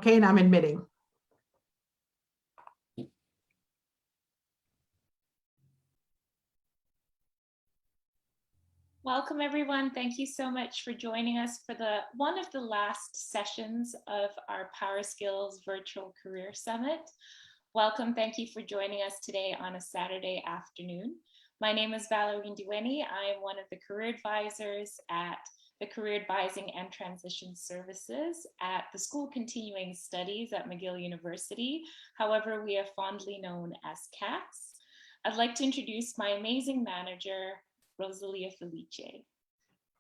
Okay, and I'm admitting. Welcome, everyone. Thank you so much for joining us for one of the last sessions of our Power Skills Virtual Career Summit. Welcome. Thank you for joining us today on a Saturday afternoon. My name is Valerie Dueni. I am one of the career advisors at the Career Advising and Transition Services at the School of Continuing Studies at McGill University. However, we are fondly known as CATS. I'd like to introduce my amazing manager, Rosalia Felice.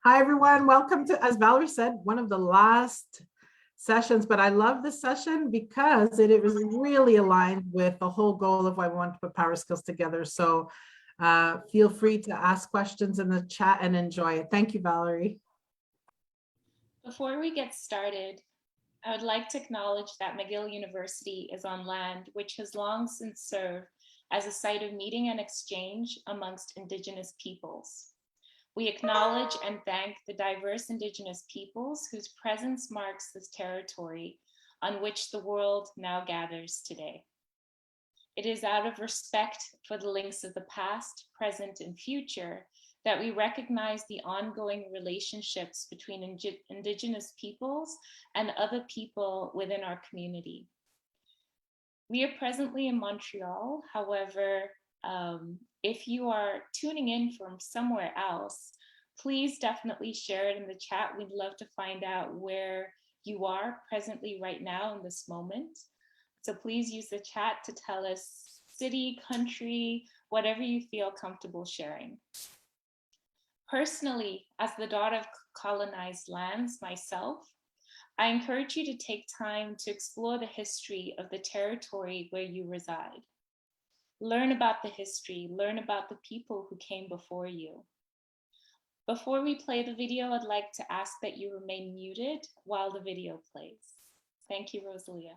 Hi, everyone. Welcome to, as Valerie said, one of the last sessions, but I love this session because it was really aligned with the whole goal of why we want to put Power Skills together. So feel free to ask questions in the chat and enjoy it. Thank you, Valerie. Before we get started, I would like to acknowledge that McGill University is on land which has long since served as a site of meeting and exchange amongst Indigenous peoples. We acknowledge and thank the diverse Indigenous peoples whose presence marks this territory on which the world now gathers today. It is out of respect for the links of the past, present, and future that we recognize the ongoing relationships between Indigenous peoples and other people within our community. We are presently in Montreal. However, if you are tuning in from somewhere else, please definitely share it in the chat. We'd love to find out where you are presently right now in this moment. So please use the chat to tell us city, country, whatever you feel comfortable sharing. Personally, as the daughter of colonized lands myself, I encourage you to take time to explore the history of the territory where you reside. Learn about the history, learn about the people who came before you. Before we play the video, I'd like to ask that you remain muted while the video plays. Thank you, Rosalia.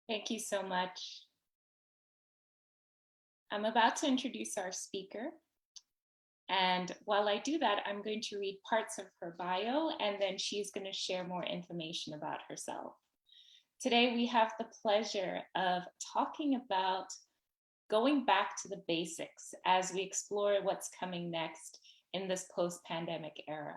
Thank you so much. I'm about to introduce our speaker. And while I do that, I'm going to read parts of her bio, and then she's going to share more information about herself. Today, we have the pleasure of talking about going back to the basics as we explore what's coming next in this post-pandemic era.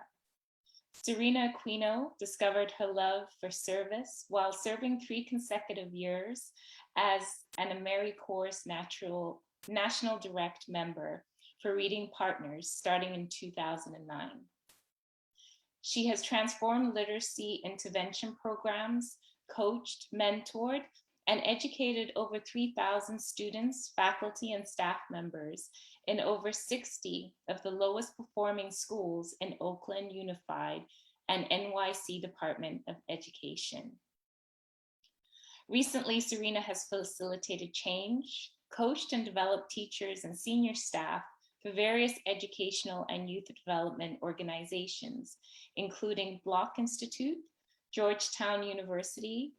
Serena Aquino discovered her love for service while serving 3 consecutive years as an AmeriCorps National Direct member for Reading Partners starting in 2009. She has transformed literacy intervention programs, coached, mentored, and educated over 3,000 students, faculty, and staff members in over 60 of the lowest performing schools in Oakland Unified and NYC Department of Education. Recently, Serena has facilitated change, coached and developed teachers and senior staff for various educational and youth development organizations, including Block Institute, Georgetown University,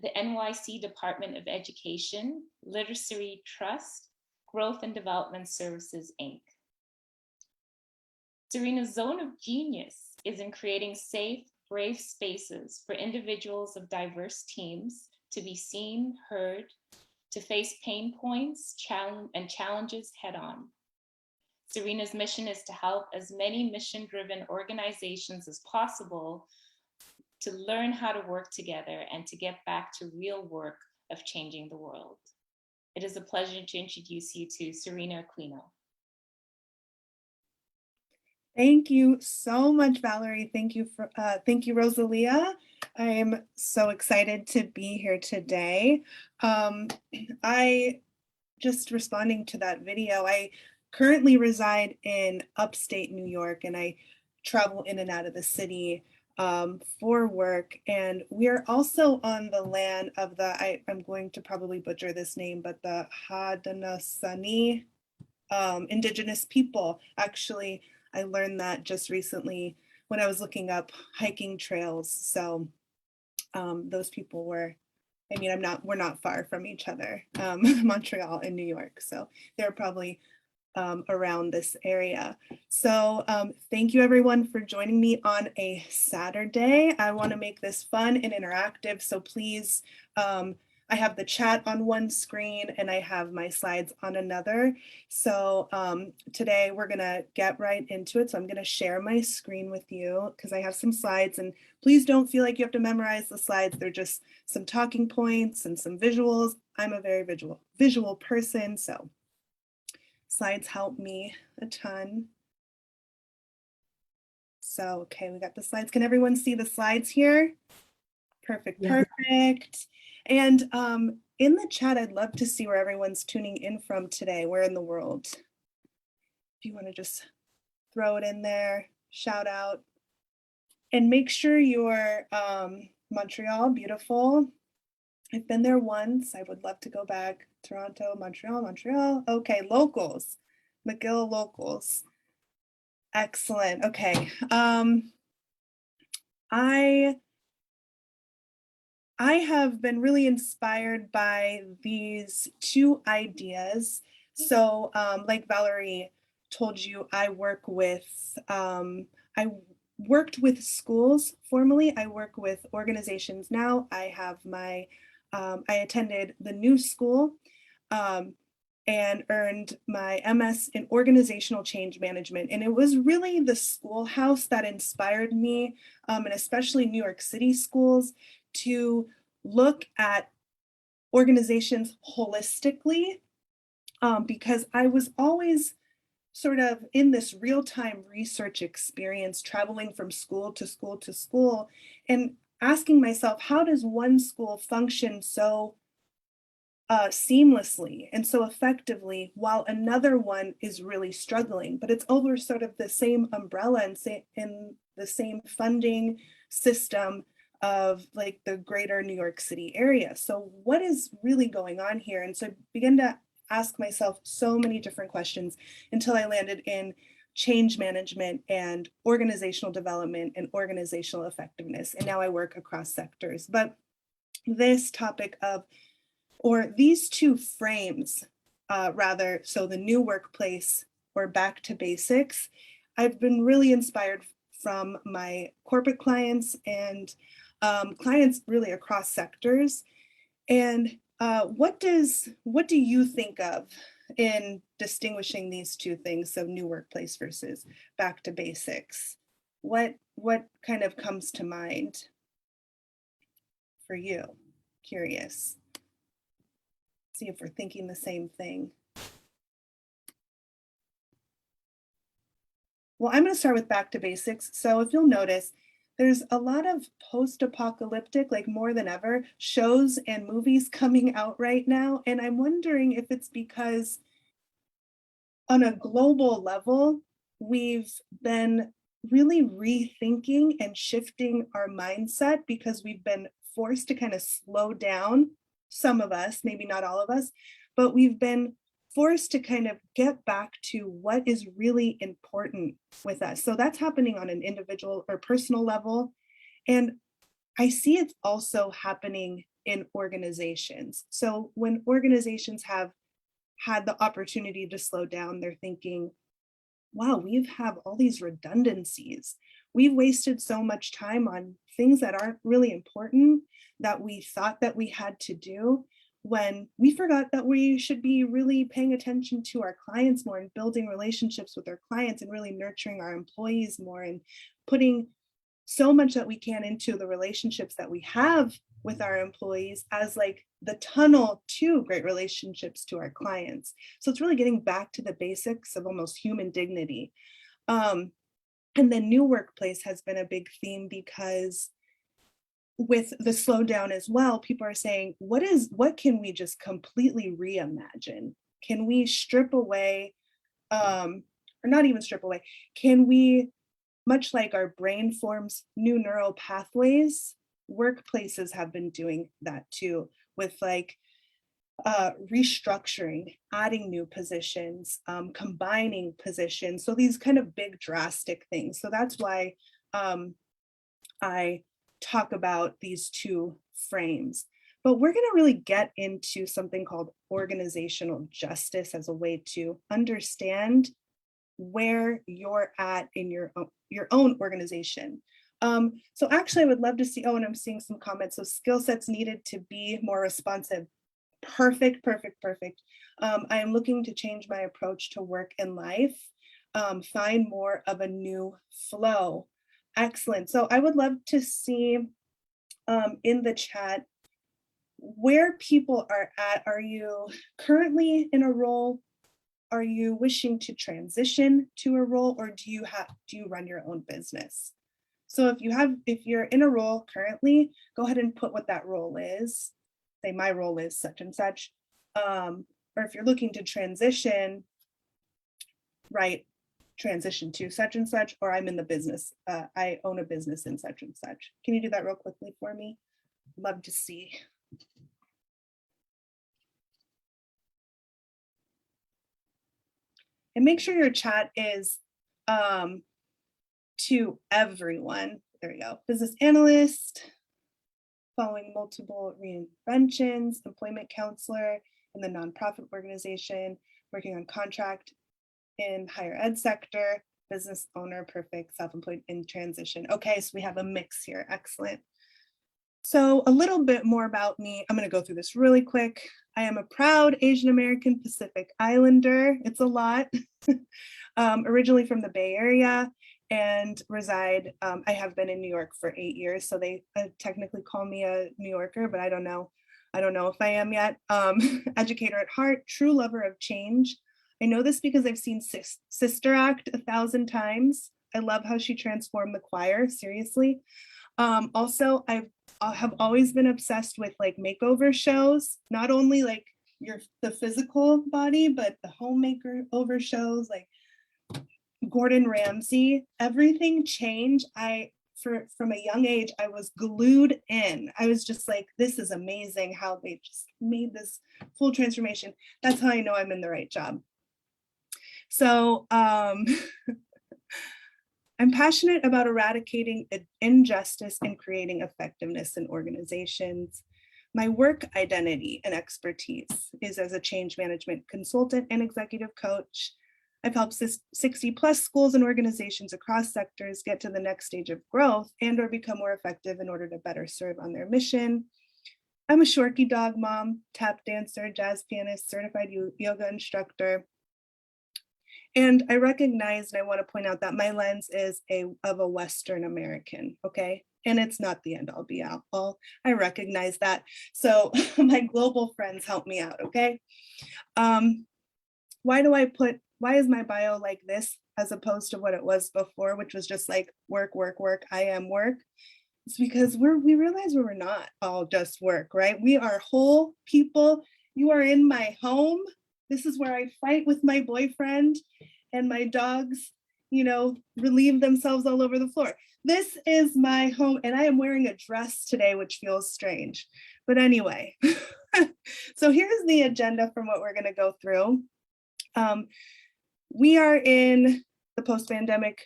the NYC Department of Education, Literacy Trust, Growth and Development Services, Inc. Serena's zone of genius is in creating safe, brave spaces for individuals of diverse teams to be seen, heard, to face pain points and challenges head on. Serena's mission is to help as many mission-driven organizations as possible to learn how to work together and to get back to real work of changing the world. It is a pleasure to introduce you to Serena Aquino. Thank you so much, Valerie. Thank you, Rosalia. I am so excited to be here today. I just responding to that video, I currently reside in upstate New York, and I travel in and out of the city for work. And we are also on the land of I'm going to probably butcher this name, but the Haudenosaunee indigenous people. Actually, I learned that just recently when I was looking up hiking trails. So those people were, we're not far from each other, Montreal and New York. So they're probably around this area. So thank you everyone for joining me on a Saturday. I want to make this fun and interactive. So please, I have the chat on one screen and I have my slides on another. So today we're gonna get right into it. So I'm gonna share my screen with you because I have some slides, and please don't feel like you have to memorize the slides. They're just some talking points and some visuals. I'm a very visual person, so slides help me a ton. So, okay, we got the slides. Can everyone see the slides here? Perfect, Yeah. perfect. And in the chat, I'd love to see where everyone's tuning in from today. Where in the world? If you want to just throw it in there, shout out. And make sure you're Montreal, beautiful. I've been there once. I would love to go back. Toronto, Montreal. Okay, locals, McGill locals. Excellent. Okay. I have been really inspired by these two ideas. So like Valerie told you, I worked with schools formerly. I work with organizations now. I have I attended the new school and earned my MS in organizational change management. And it was really the schoolhouse that inspired me, and especially New York City schools, to look at organizations holistically, because I was always sort of in this real-time research experience, traveling from school to school to school, and asking myself, how does one school function so seamlessly and so effectively while another one is really struggling? But it's over sort of the same umbrella and in the same funding system of like the greater New York City area. So what is really going on here? And so I began to ask myself so many different questions until I landed in change management and organizational development and organizational effectiveness. And now I work across sectors. But this topic of, or these two frames, rather, so the new workplace or back to basics, I've been really inspired from my corporate clients and clients really across sectors. And what do you think of in distinguishing these two things, so new workplace versus back to basics? What kind of comes to mind for you? Curious. See if we're thinking the same thing. Well, I'm going to start with back to basics. So if you'll notice, there's a lot of post-apocalyptic, like more than ever, shows and movies coming out right now. And I'm wondering if it's because on a global level, we've been really rethinking and shifting our mindset because we've been forced to kind of slow down. Some of us, maybe not all of us, but we've been forced to kind of get back to what is really important with us. So that's happening on an individual or personal level. And I see it also happening in organizations. So when organizations have had the opportunity to slow down, they're thinking, wow, we have all these redundancies. We've wasted so much time on things that aren't really important that we thought that we had to do. when we forgot that we should be really paying attention to our clients more and building relationships with our clients and really nurturing our employees more and putting so much that we can into the relationships that we have with our employees as like the tunnel to great relationships to our clients. So it's really getting back to the basics of almost human dignity. And then new workplace has been a big theme because with the slowdown as well, people are saying, what can we just completely reimagine? Can we strip away, or not even strip away, can we, much like our brain forms new neural pathways, workplaces have been doing that too, with like restructuring, adding new positions, combining positions. So these kind of big drastic things. So that's why I talk about these two frames. But we're going to really get into something called organizational justice as a way to understand where you're at in your own organization. So actually I would love to see, oh, and I'm seeing some comments. So skill sets needed to be more responsive. Perfect, perfect, perfect. I am looking to change my approach to work and life, find more of a new flow. Excellent. So I would love to see in the chat where people are at. Are you currently in a role? Are you wishing to transition to a role, or do you run your own business? So if you're in a role currently, go ahead and put what that role is. Say my role is such and such. Or if you're looking to transition, write transition to such and such, or I'm in the business. I own a business in such and such. Can you do that real quickly for me? Love to see. And make sure your chat is to everyone. There we go. Business analyst, following multiple reinventions, employment counselor in the nonprofit organization, working on contract in higher ed sector, business owner, perfect, self-employed in transition. Okay, so we have a mix here. Excellent. So a little bit more about me. I'm going to go through this really quick. I am a proud Asian American Pacific Islander. It's a lot. Originally from the Bay Area and reside, I have been in New York for 8 years. So they technically call me a New Yorker, but I don't know if I am yet. Educator at heart, true lover of change. I know this because I've seen Sister Act 1,000 times. I love how she transformed the choir, seriously. Also, I have always been obsessed with like makeover shows, not only like the physical body, but the home makeover shows like Gordon Ramsay. Everything changed. From a young age, I was glued in. I was just like, this is amazing how they just made this full transformation. That's how I know I'm in the right job. So I'm passionate about eradicating injustice and creating effectiveness in organizations. My work identity and expertise is as a change management consultant and executive coach. I've helped 60 plus schools and organizations across sectors get to the next stage of growth and or become more effective in order to better serve on their mission. I'm a Shorky dog mom, tap dancer, jazz pianist, certified yoga instructor. And I recognize, and I want to point out that my lens is of a Western American, okay? And it's not the end all be all. I recognize that. So my global friends help me out, okay? Why is my bio like this as opposed to what it was before, which was just like work, work, work, I am work? It's because we realize we're not all just work, right? We are whole people. You are in my home. This is where I fight with my boyfriend and my dogs, relieve themselves all over the floor. This is my home, and I am wearing a dress today, which feels strange. But anyway, so here's the agenda from what we're going to go through. We are in the post-pandemic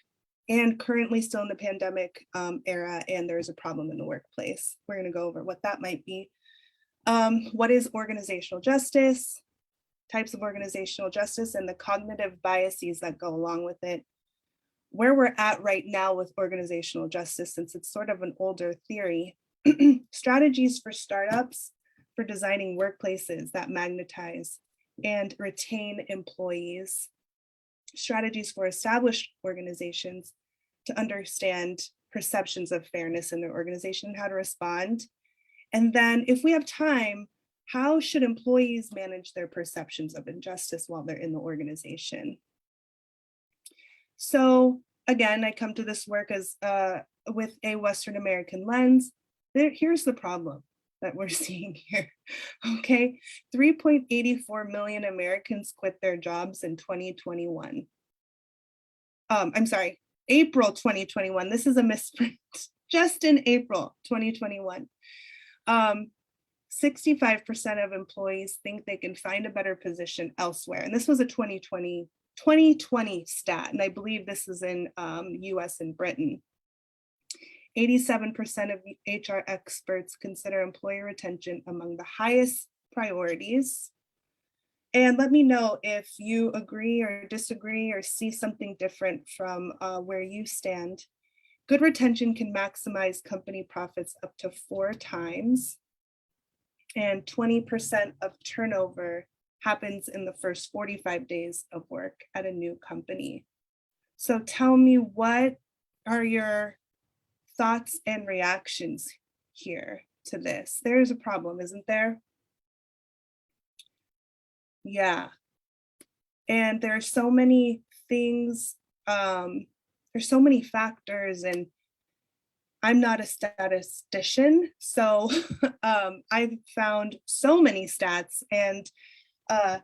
and currently still in the pandemic era, and there's a problem in the workplace. We're going to go over what that might be. What is organizational justice? Types of organizational justice and the cognitive biases that go along with it. Where we're at right now with organizational justice, since it's sort of an older theory. Strategies for startups, for designing workplaces that magnetize and retain employees, strategies for established organizations to understand perceptions of fairness in their organization and how to respond. And then if we have time, how should employees manage their perceptions of injustice while they're in the organization? So again, I come to this work as with a Western American lens. Here's the problem that we're seeing here, okay? 3.84 million Americans quit their jobs in 2021. I'm sorry, April 2021. This is a misprint, just in April 2021. 65% of employees think they can find a better position elsewhere. And this was a 2020 stat, and I believe this is in US and Britain. 87% of HR experts consider employee retention among the highest priorities. And let me know if you agree or disagree or see something different from where you stand. Good retention can maximize company profits up to 4 times. And 20% of turnover happens in the first 45 days of work at a new company. So tell me, what are your thoughts and reactions here to this? There's a problem, isn't there? Yeah. And there are so many things, there's so many factors, and I'm not a statistician, so I've found so many stats, and I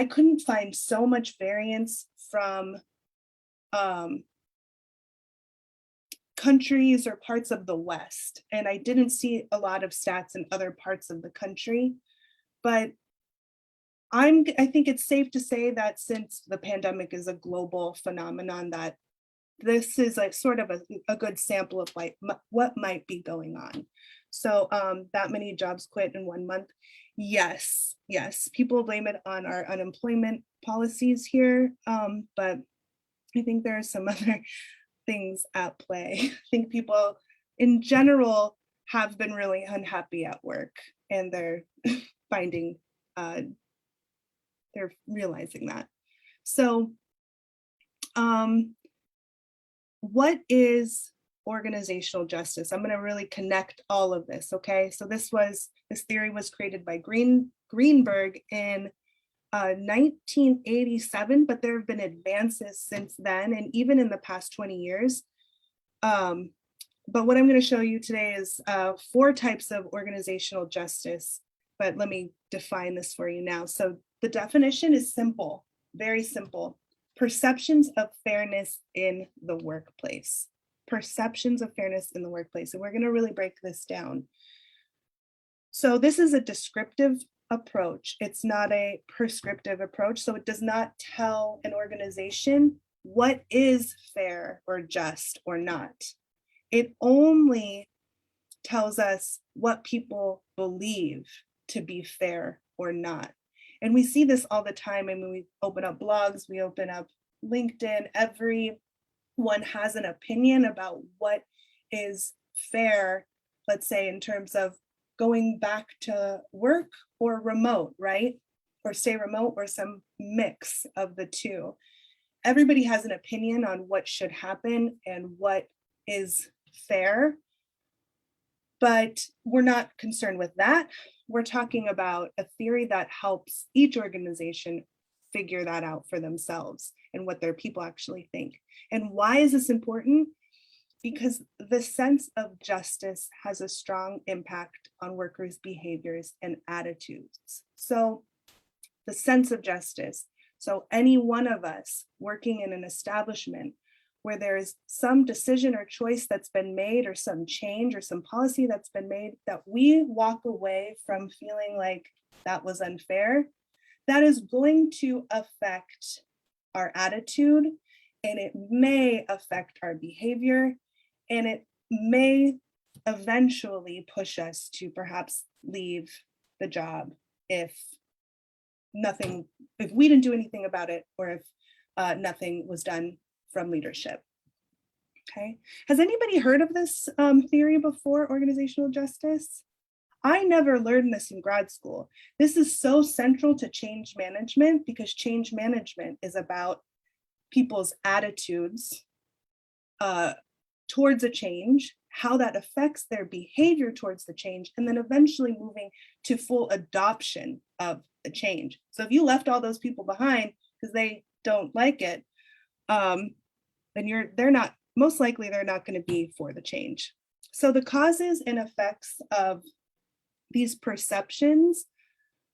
couldn't find so much variance from countries or parts of the West. And I didn't see a lot of stats in other parts of the country, but I think it's safe to say that since the pandemic is a global phenomenon, that this is like sort of a good sample of like what might be going on. So that many jobs quit in 1 month. Yes, people blame it on our unemployment policies here, but I think there are some other things at play. I think people in general have been really unhappy at work, and they're finding, they're realizing that. So what is organizational justice? I'm going to really connect all of this, okay? So this theory was created by Greenberg in 1987, but there have been advances since then, and even in the past 20 years. But what I'm going to show you today is 4 types of organizational justice, but let me define this for you now. So the definition is simple, very simple. Perceptions of fairness in the workplace. Perceptions of fairness in the workplace. And we're going to really break this down. So this is a descriptive approach. It's not a prescriptive approach. So it does not tell an organization what is fair or just or not. It only tells us what people believe to be fair or not. And we see this all the time. I mean, we open up blogs, we open up LinkedIn, everyone has an opinion about what is fair, let's say in terms of going back to work or remote, right? Or stay remote or some mix of the two. Everybody has an opinion on what should happen and what is fair, but we're not concerned with that. We're talking about a theory that helps each organization figure that out for themselves and what their people actually think. And why is this important? Because the sense of justice has a strong impact on workers' behaviors and attitudes. So the sense of justice. So any one of us working in an establishment where there is some decision or choice that's been made, or some change or some policy that's been made, that we walk away from feeling like that was unfair, that is going to affect our attitude, and it may affect our behavior, and it may eventually push us to perhaps leave the job if we didn't do anything about it, or if nothing was done from leadership. Okay, has anybody heard of this theory before, organizational justice? I never learned this in grad school. This is so central to change management because change management is about people's attitudes towards a change, how that affects their behavior towards the change, and then eventually moving to full adoption of the change. So if you left all those people behind because they don't like it, then they're not, most likely they're not going to be for the change. So the causes and effects of these perceptions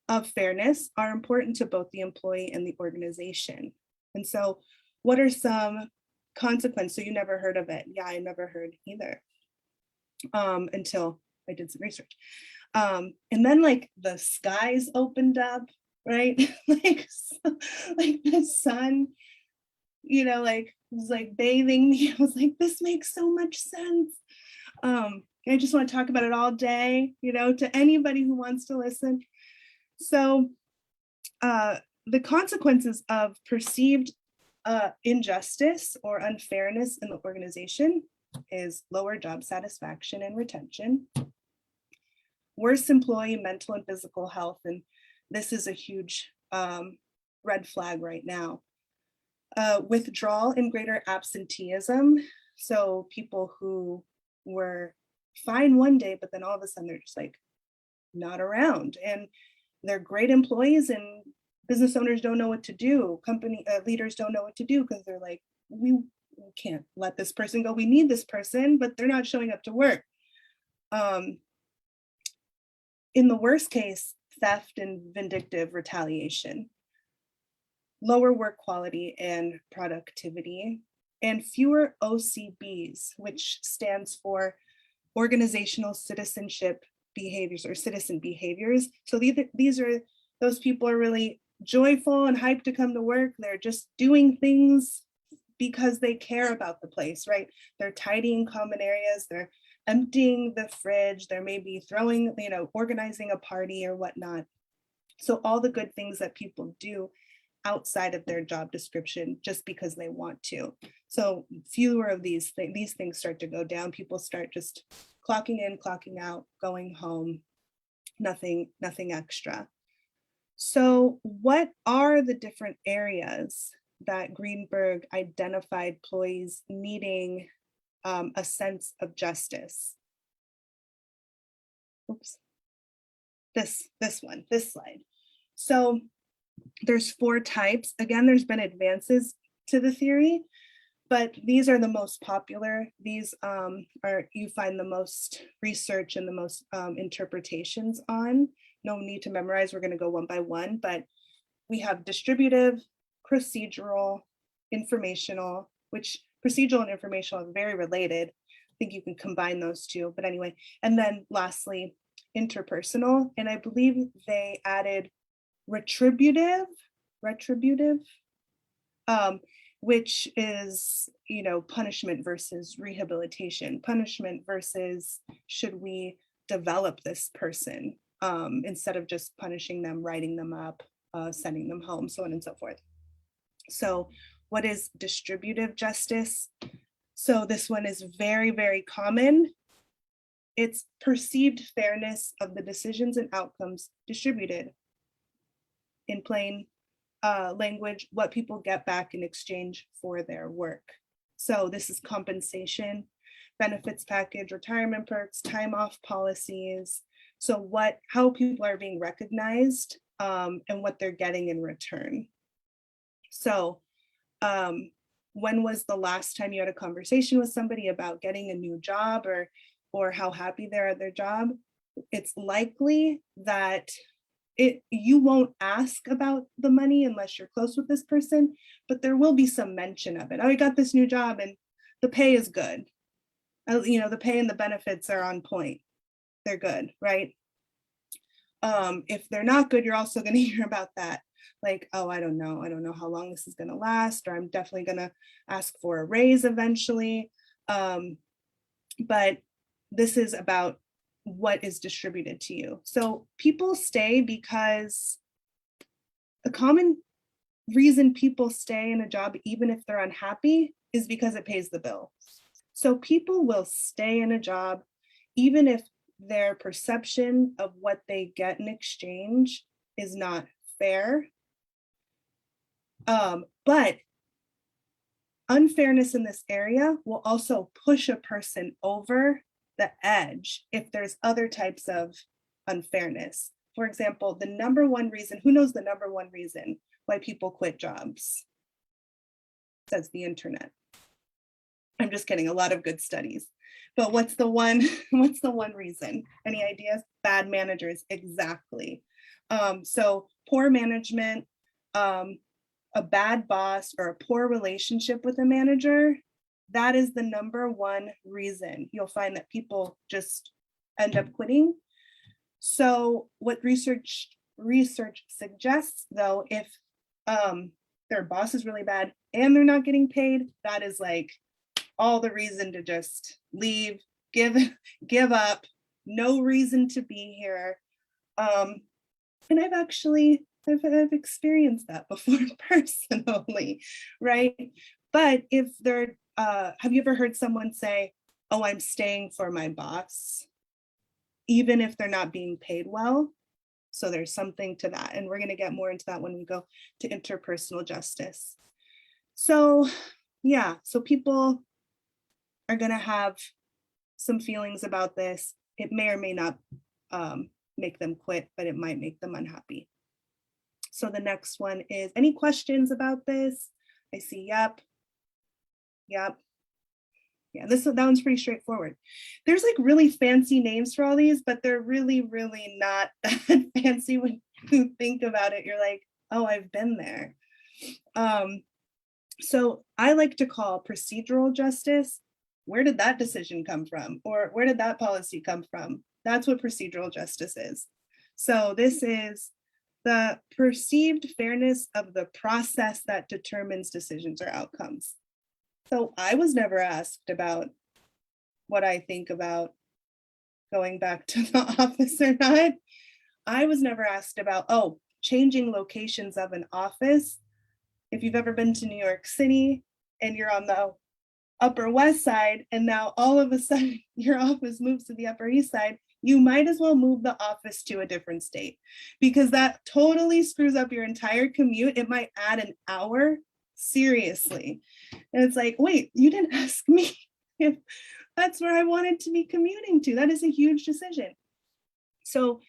of fairness are important to both the employee and the organization. And so what are some consequences? So you never heard of it? Yeah, I never heard either until I did some research. And then like the skies opened up, right? like the sun, you know, like was like bathing me. I was like, this makes so much sense. I just want to talk about it all day, you know, to anybody who wants to listen. So the consequences of perceived injustice or unfairness in the organization is lower job satisfaction and retention, worse employee mental and physical health, and this is a huge red flag right now. Withdrawal and greater absenteeism, so people who were fine one day, but then all of a sudden they're just like not around, and they're great employees and business owners don't know what to do. Company leaders don't know what to do because they're like, we can't let this person go. We need this person, but they're not showing up to work. In the worst case, theft and vindictive retaliation, lower work quality and productivity, and fewer OCBs, which stands for organizational citizenship behaviors or citizen behaviors. So these are, those people are really joyful and hyped to come to work. They're just doing things because they care about the place, right? They're tidying common areas, they're emptying the fridge, they're maybe throwing, you know, organizing a party or whatnot. So all the good things that people do outside of their job description just because they want to. So fewer of these things start to go down. People start just clocking in, clocking out, going home, nothing extra. So what are the different areas that Greenberg identified employees needing a sense of justice? Oops. This slide. So there's 4 types. Again, there's been advances to the theory, but these are the most popular. These you find the most research and the most interpretations on. No need to memorize, we're gonna go one by one, but we have distributive, procedural, informational, which procedural and informational are very related. I think you can combine those two, but anyway. And then lastly, interpersonal, and I believe they added retributive, which is, you know, punishment versus rehabilitation, punishment versus should we develop this person instead of just punishing them, writing them up, sending them home, so on and so forth. So what is distributive justice? So this one is very, very common. It's perceived fairness of the decisions and outcomes distributed. In plain language, what people get back in exchange for their work. So this is compensation, benefits package, retirement perks, time off policies. So how people are being recognized and what they're getting in return. So when was the last time you had a conversation with somebody about getting a new job or how happy they're at their job? It's likely that you won't ask about the money unless you're close with this person, but there will be some mention of it. Oh, I got this new job and the pay is good. You know, the pay and the benefits are on point. They're good, right? If they're not good, you're also going to hear about that. Like, oh, I don't know how long this is going to last, or I'm definitely going to ask for a raise eventually. But this is about what is distributed to you. So people stay because a common reason people stay in a job, even if they're unhappy, is because it pays the bill. So people will stay in a job, even if their perception of what they get in exchange is not fair. But unfairness in this area will also push a person over the edge if there's other types of unfairness. For example, the number one reason, who knows the number one reason why people quit jobs? Says the internet. I'm just kidding, a lot of good studies. But what's the one reason? Any ideas? Bad managers, exactly. So poor management, a bad boss, or a poor relationship with a manager, that is the number one reason you'll find that people just end up quitting. So what research suggests, though, if their boss is really bad and they're not getting paid, that is like all the reason to just leave, give up, no reason to be here. And I've experienced that before personally, right? But if they're, have you ever heard someone say, oh, I'm staying for my boss, even if they're not being paid well? So there's something to that. And we're going to get more into that when we go to interpersonal justice. So yeah, so people are going to have some feelings about this. It may or may not make them quit, but it might make them unhappy. So the next one is, any questions about this? I see, yep. Yeah, that one's pretty straightforward. There's like really fancy names for all these, but they're really, really not that fancy when you think about it. You're like, oh, I've been there. So I like to call procedural justice, where did that decision come from? Or where did that policy come from? That's what procedural justice is. So this is the perceived fairness of the process that determines decisions or outcomes. So I was never asked about what I think about going back to the office or not. I was never asked about, oh, changing locations of an office. If you've ever been to New York City and you're on the Upper West Side, and now all of a sudden your office moves to the Upper East Side, you might as well move the office to a different state, because that totally screws up your entire commute. It might add an hour, seriously. And it's like, wait, you didn't ask me if that's where I wanted to be commuting to. That is a huge decision. So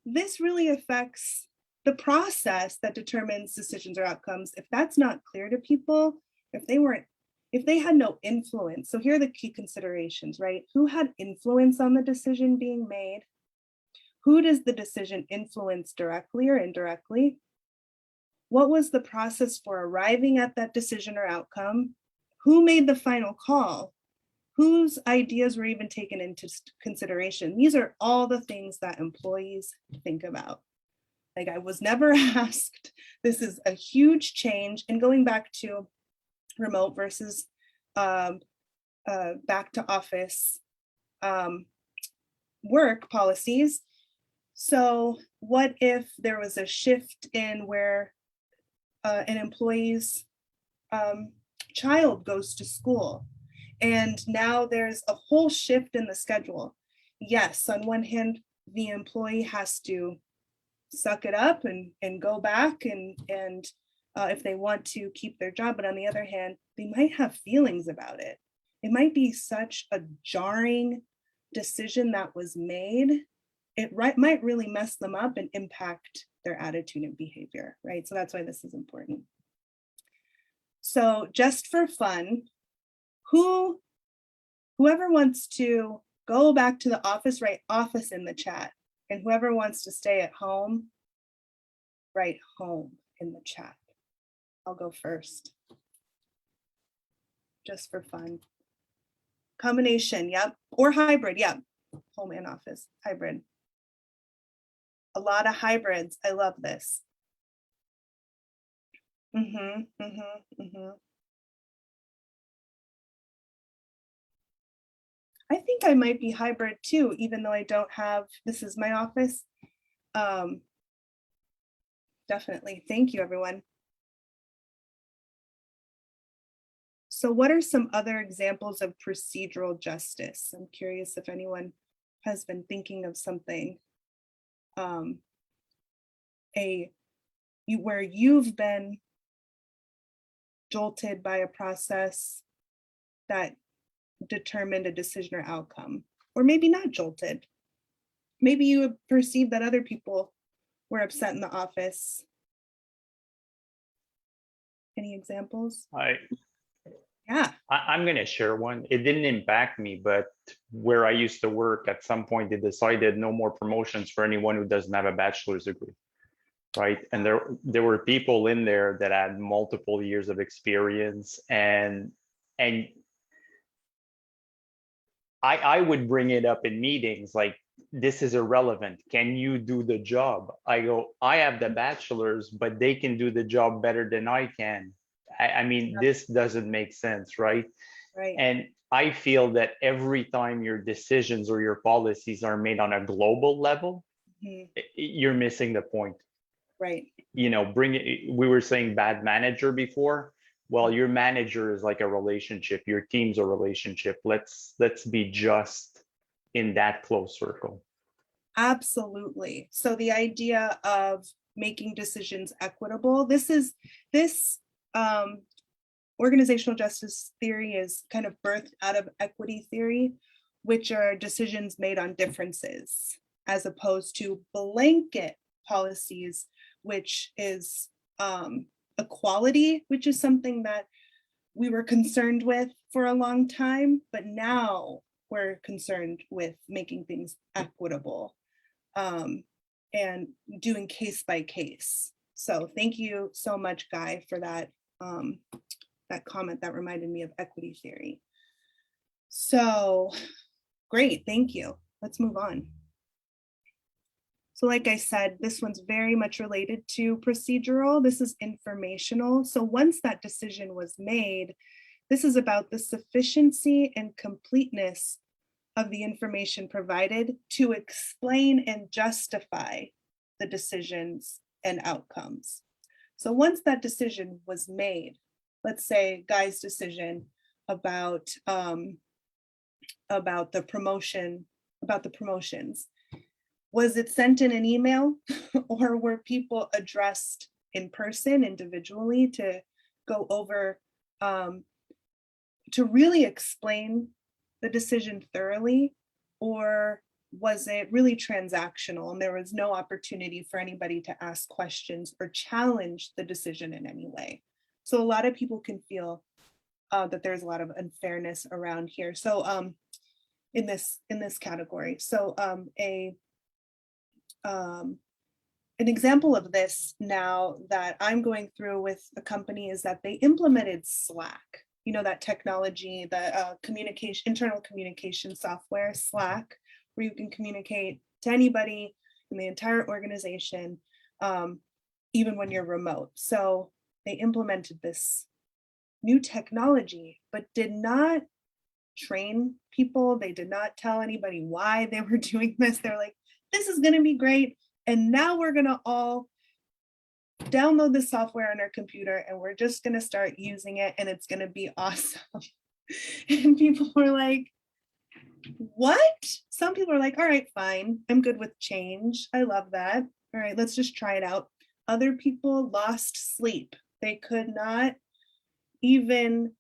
this really affects the process that determines decisions or outcomes. If that's not clear to people, if they had no influence. So here are the key considerations, right? Who had influence on the decision being made? Who does the decision influence directly or indirectly? What was the process for arriving at that decision or outcome? Who made the final call? Whose ideas were even taken into consideration? These are all the things that employees think about. Like, I was never asked. This is a huge change. And going back to remote versus back to office work policies. So what if there was a shift in where an employee's child goes to school, and now there's a whole shift in the schedule? Yes, on one hand, the employee has to suck it up and go back and if they want to keep their job, but on the other hand, they might have feelings about it. It might be such a jarring decision that was made. It might really mess them up and impact their attitude and behavior, right? So that's why this is important. So just for fun, whoever wants to go back to the office, write office in the chat. And whoever wants to stay at home, write home in the chat. I'll go first. Just for fun. Combination, yep. Or hybrid, yep. Home and office, hybrid. A lot of hybrids. I love this. I think I might be hybrid too, even though I don't have, this is my office. Definitely. Thank you, everyone. So what are some other examples of procedural justice? I'm curious if anyone has been thinking of something, where you've been jolted by a process that determined a decision or outcome, or maybe not jolted. Maybe you perceived that other people were upset in the office. Any examples? Yeah. I'm going to share one. It didn't impact me, but where I used to work, at some point, they decided no more promotions for anyone who doesn't have a bachelor's degree, right? And there were people in there that had multiple years of experience, and I would bring it up in meetings like, this is irrelevant. Can you do the job? I go, I have the bachelor's, but they can do the job better than I can. I mean, this doesn't make sense, right? Right. And I feel that every time your decisions or your policies are made on a global level, you're missing the point. Right. You know, we were saying bad manager before. Well, your manager is like a relationship. Your team's a relationship. Let's be just in that close circle. Absolutely. So the idea of making decisions equitable, this organizational justice theory is kind of birthed out of equity theory, which are decisions made on differences, as opposed to blanket policies, which is equality, which is something that we were concerned with for a long time, but now we're concerned with making things equitable and doing case by case. So thank you so much, Guy, for that that comment. That reminded me of equity theory. So great, thank you. Let's move on. So like I said, this one's very much related to procedural. This is informational. So once that decision was made, this is about the sufficiency and completeness of the information provided to explain and justify the decisions and outcomes. So once that decision was made, let's say Guy's decision about the promotions, was it sent in an email or were people addressed in person individually to go over, to really explain the decision thoroughly, or was it really transactional and there was no opportunity for anybody to ask questions or challenge the decision in any way? So a lot of people can feel that there's a lot of unfairness around here. So in this category, so an example of this now that I'm going through with a company is that they implemented Slack. You know, that technology, the internal communication software, Slack, where you can communicate to anybody in the entire organization, even when you're remote. So they implemented this new technology, but did not train people. They did not tell anybody why they were doing this. They're like, this is going to be great. And now we're going to all download the software on our computer and we're just going to start using it and it's going to be awesome. And people were like, what? Some people are like, all right, fine. I'm good with change. I love that. All right, let's just try it out. Other people lost sleep. They could not even,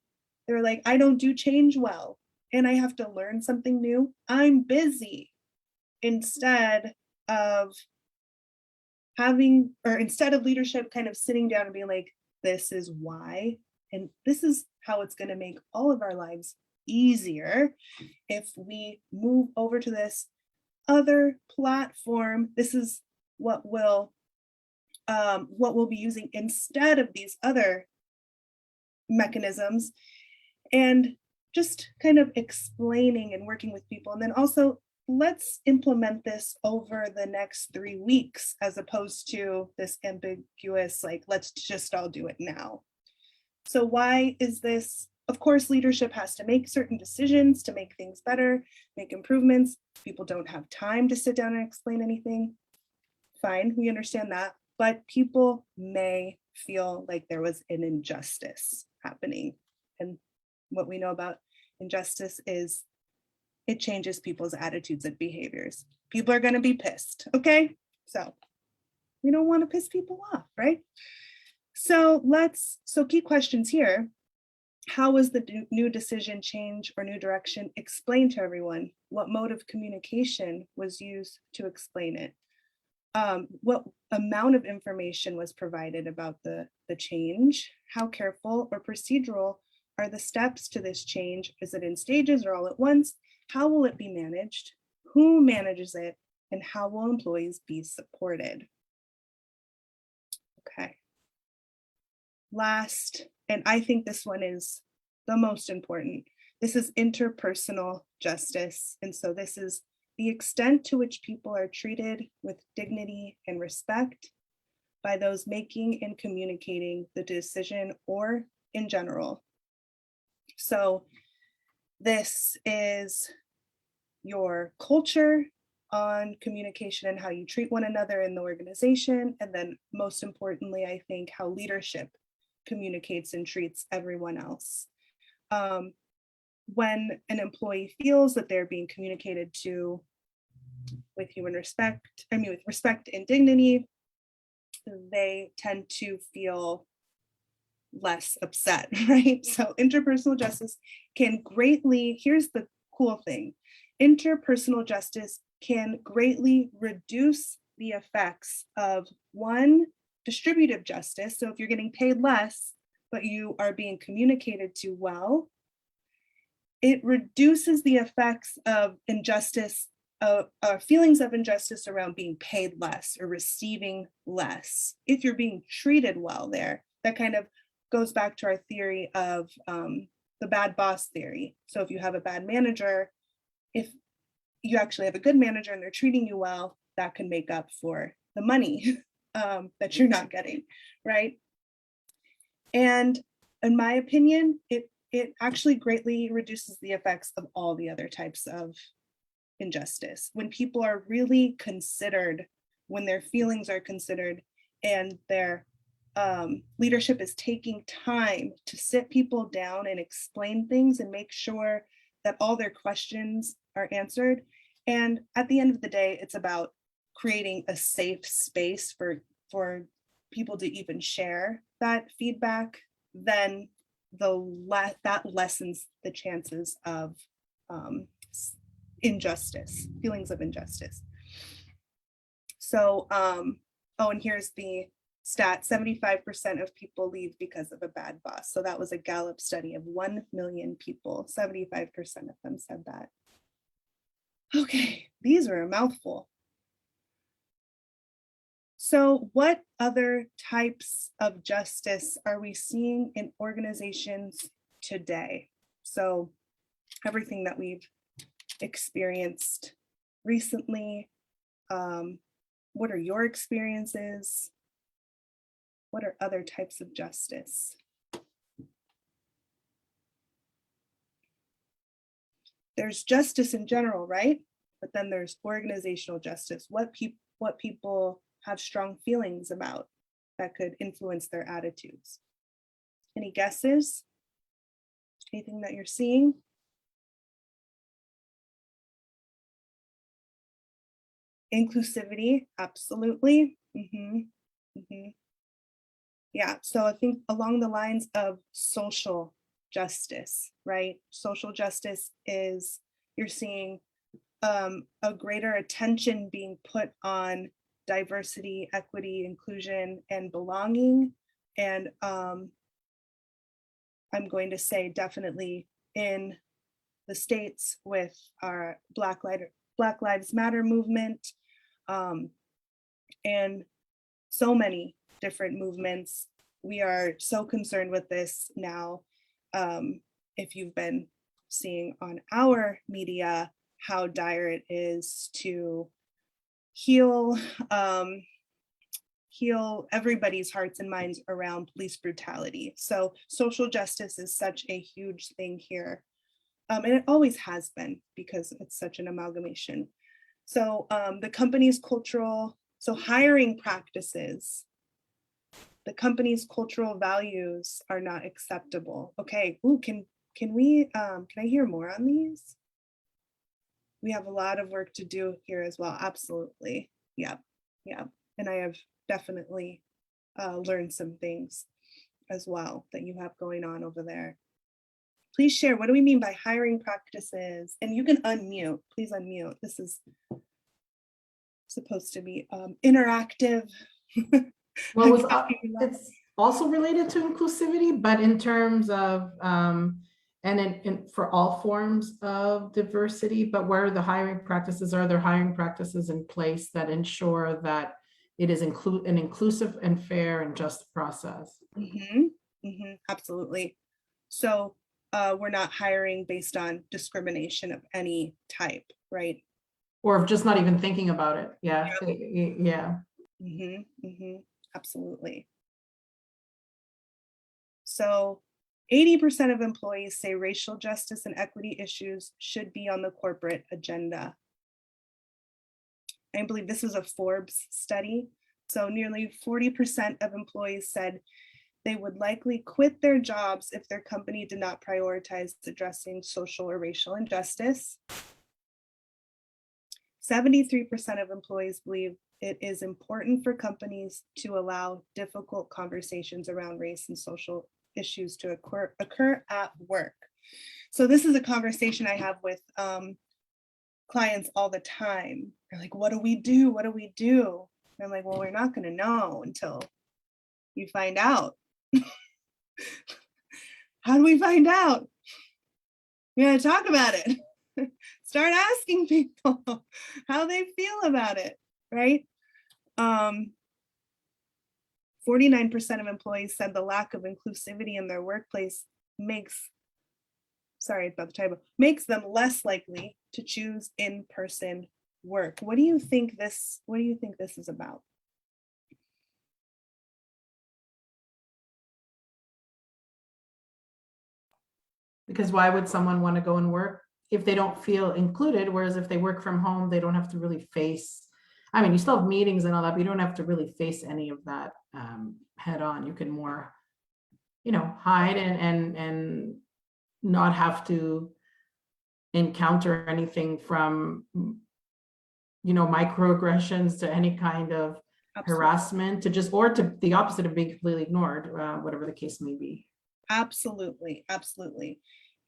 they were like, I don't do change well and I have to learn something new. I'm busy. Instead of leadership kind of sitting down and being like, this is why, and this is how it's going to make all of our lives easier if we move over to this other platform. This is what we'll be using instead of these other mechanisms, and just kind of explaining and working with people. And then also, let's implement this over the next 3 weeks, as opposed to this ambiguous, like, let's just all do it now. So why is this? Of course, leadership has to make certain decisions to make things better, make improvements. People don't have time to sit down and explain anything. Fine, we understand that. But people may feel like there was an injustice happening. And what we know about injustice is it changes people's attitudes and behaviors. People are going to be pissed, okay? So we don't want to piss people off, right? So key questions here. How was the new decision change or new direction explained to everyone? What mode of communication was used to explain it? What amount of information was provided about the change? How careful or procedural are the steps to this change? Is it in stages or all at once? How will it be managed? Who manages it? And how will employees be supported? Okay. Last, and I think this one is the most important. This is interpersonal justice. And so this is the extent to which people are treated with dignity and respect by those making and communicating the decision or in general. So this is your culture on communication and how you treat one another in the organization. And then most importantly, I think how leadership communicates and treats everyone else. When an employee feels that they're being communicated to with respect and dignity, they tend to feel less upset, right? So interpersonal justice can greatly, here's the cool thing, interpersonal justice can greatly reduce the effects of one, distributive justice. So if you're getting paid less, but you are being communicated to well, it reduces the effects of injustice, feelings of injustice around being paid less or receiving less. If you're being treated well there, that kind of goes back to our theory of the bad boss theory. So if you have a bad manager, if you actually have a good manager and they're treating you well, that can make up for the money that you're not getting, right? And in my opinion, it actually greatly reduces the effects of all the other types of injustice. When people are really considered, when their feelings are considered, and their leadership is taking time to sit people down and explain things and make sure that all their questions are answered. And at the end of the day, it's about creating a safe space for people to even share that feedback, then that lessens the chances of injustice, feelings of injustice. So, oh, and here's the stat, 75% of people leave because of a bad boss. So that was a Gallup study of 1 million people, 75% of them said that. Okay, these are a mouthful. So what other types of justice are we seeing in organizations today? So everything that we've experienced recently, what are your experiences? What are other types of justice? There's justice in general, right? But then there's organizational justice, what people have strong feelings about that could influence their attitudes. Any guesses? Anything that you're seeing? Inclusivity, absolutely. Yeah, so I think along the lines of social justice, right? Social justice is, you're seeing a greater attention being put on diversity, equity, inclusion, and belonging. And I'm going to say definitely in the States with our Black Lives Matter movement, and so many different movements. We are so concerned with this now. If you've been seeing on our media how dire it is to heal everybody's hearts and minds around police brutality. So social justice is such a huge thing here. And it always has been because it's such an amalgamation. So the company's cultural, so hiring practices, the company's cultural values are not acceptable. Okay, ooh, can I hear more on these? we have a lot of work to do here as well. Absolutely. Yep. Yep. And I have definitely learned some things as well that you have going on over there. Please share, what do we mean by hiring practices? And you can unmute, please unmute. This is supposed to be interactive. Well, it's also related to inclusivity, but in terms of, for all forms of diversity, but where the hiring practices are, there hiring practices in place that ensure that it is an inclusive and fair and just process. Absolutely. So we're not hiring based on discrimination of any type, right? Or just not even thinking about it. Yeah. Yeah. Absolutely. So 80% of employees say racial justice and equity issues should be on the corporate agenda. I believe this is a Forbes study. So nearly 40% of employees said they would likely quit their jobs if their company did not prioritize addressing social or racial injustice. 73% of employees believe it is important for companies to allow difficult conversations around race and social issues to occur at work. So this is a conversation I have with clients all the time. They're like, what do we do? What do we do? And I'm like, well, we're not going to know until you find out. How do we find out? We got to talk about it. Start asking people how they feel about it, right? 49% of employees said the lack of inclusivity in their workplace makes them less likely to choose in-person work. What do you think this is about? Because why would someone want to go and work if they don't feel included? Whereas if they work from home, they don't have to really face, I mean, you still have meetings and all that, but you don't have to really face any of that head on. You can more, hide and not have to encounter anything from, microaggressions to any kind of harassment, or to the opposite of being completely ignored, whatever the case may be. Absolutely.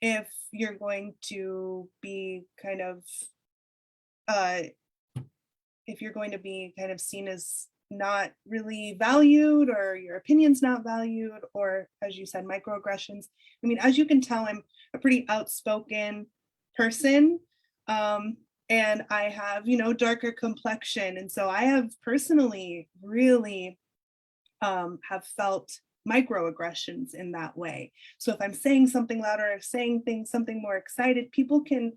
If you're going to be kind of seen as not really valued, or your opinion's not valued, or as you said, microaggressions. I mean, as you can tell, I'm a pretty outspoken person, and I have, darker complexion. And so I have personally really have felt microaggressions in that way. So if I'm saying something louder, or saying something more excited, people can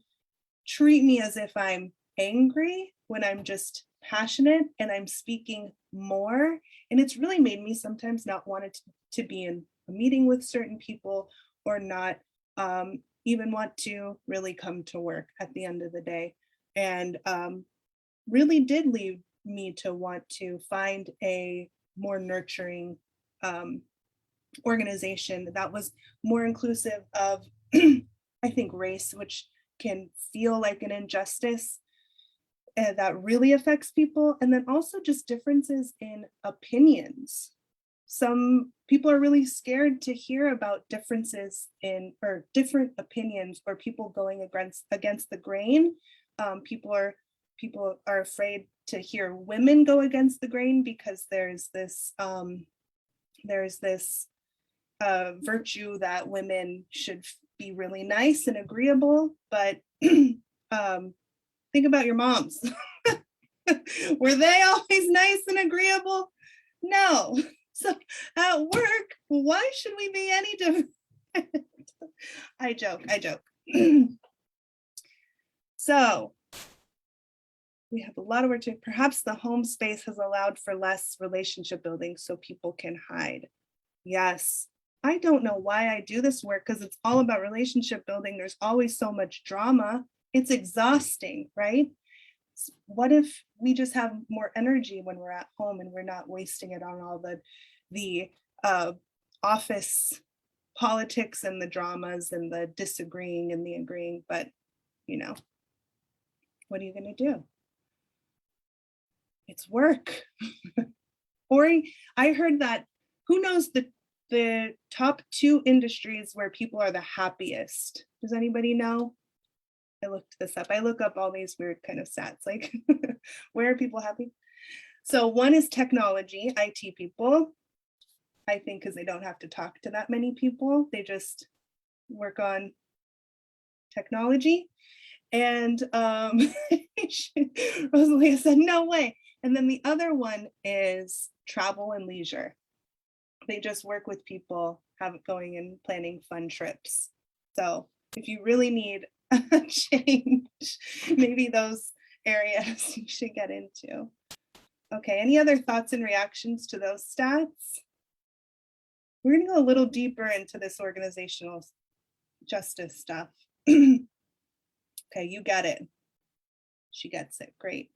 treat me as if I'm angry when I'm just passionate and I'm speaking more. And it's really made me sometimes not want to be in a meeting with certain people, or not even want to really come to work at the end of the day. And really did lead me to want to find a more nurturing organization that was more inclusive of, I think, race, which can feel like an injustice that really affects people. And then also just differences in opinions. Some people are really scared to hear about differences or different opinions, or people going against the grain. People are afraid to hear women go against the grain, because there's this virtue that women should be really nice and agreeable. But think about your moms. Were they always nice and agreeable? No. So at work, why should we be any different? I joke. So we have a lot of work to do. Perhaps the home space has allowed for less relationship building so people can hide. Yes. I don't know why I do this work, because it's all about relationship building. There's always so much drama. It's exhausting, right? What if we just have more energy when we're at home, and we're not wasting it on all the office politics and the dramas and the disagreeing and the agreeing? But What are you going to do? It's work. Or I heard that, who knows the top 2 industries where people are the happiest? Does anybody know? I looked this up. I look up all these weird kind of stats, like where are people happy? So one is technology, IT people. I think because they don't have to talk to that many people. They just work on technology. And Rosalia said, no way. And then the other one is travel and leisure. They just work with people, have it going and planning fun trips. So if you really need a change, maybe those areas you should get into. Okay, any other thoughts and reactions to those stats? We're going to go a little deeper into this organizational justice stuff. Okay, you get it. She gets it. Great.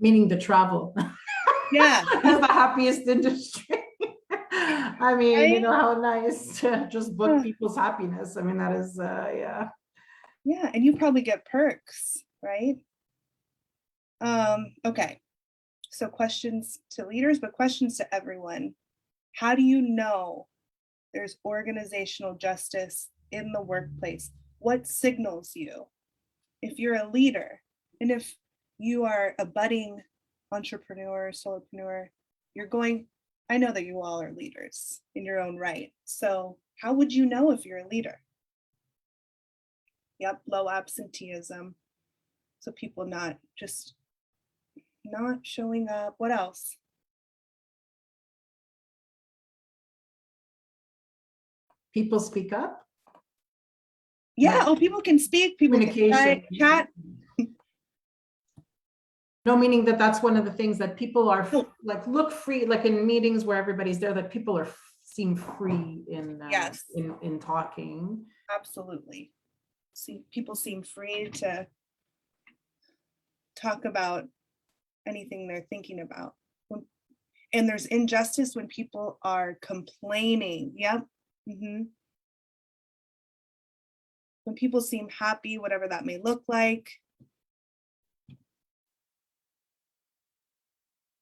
Meaning the travel. Yeah. As the happiest industry. I mean, you know, how nice to just book people's happiness. I mean, that is, yeah. Yeah, and you probably get perks, right? Okay, so questions to leaders, but questions to everyone. How do you know there's organizational justice in the workplace? What signals you? If you're a leader, and if you are a budding entrepreneur, solopreneur, you're going, I know that you all are leaders in your own right. So how would you know if you're a leader? Yep, low absenteeism. So people not showing up. What else? People speak up. Yeah, oh, people can speak, people can Communication. chat. No, meaning that that's one of the things that people are like, look free, like in meetings where everybody's there, that people are seem free in Yes, in talking. absolutely. See, people seem free to talk about anything they're thinking about. And there's injustice when people are complaining. Yep. When people seem happy, whatever that may look like.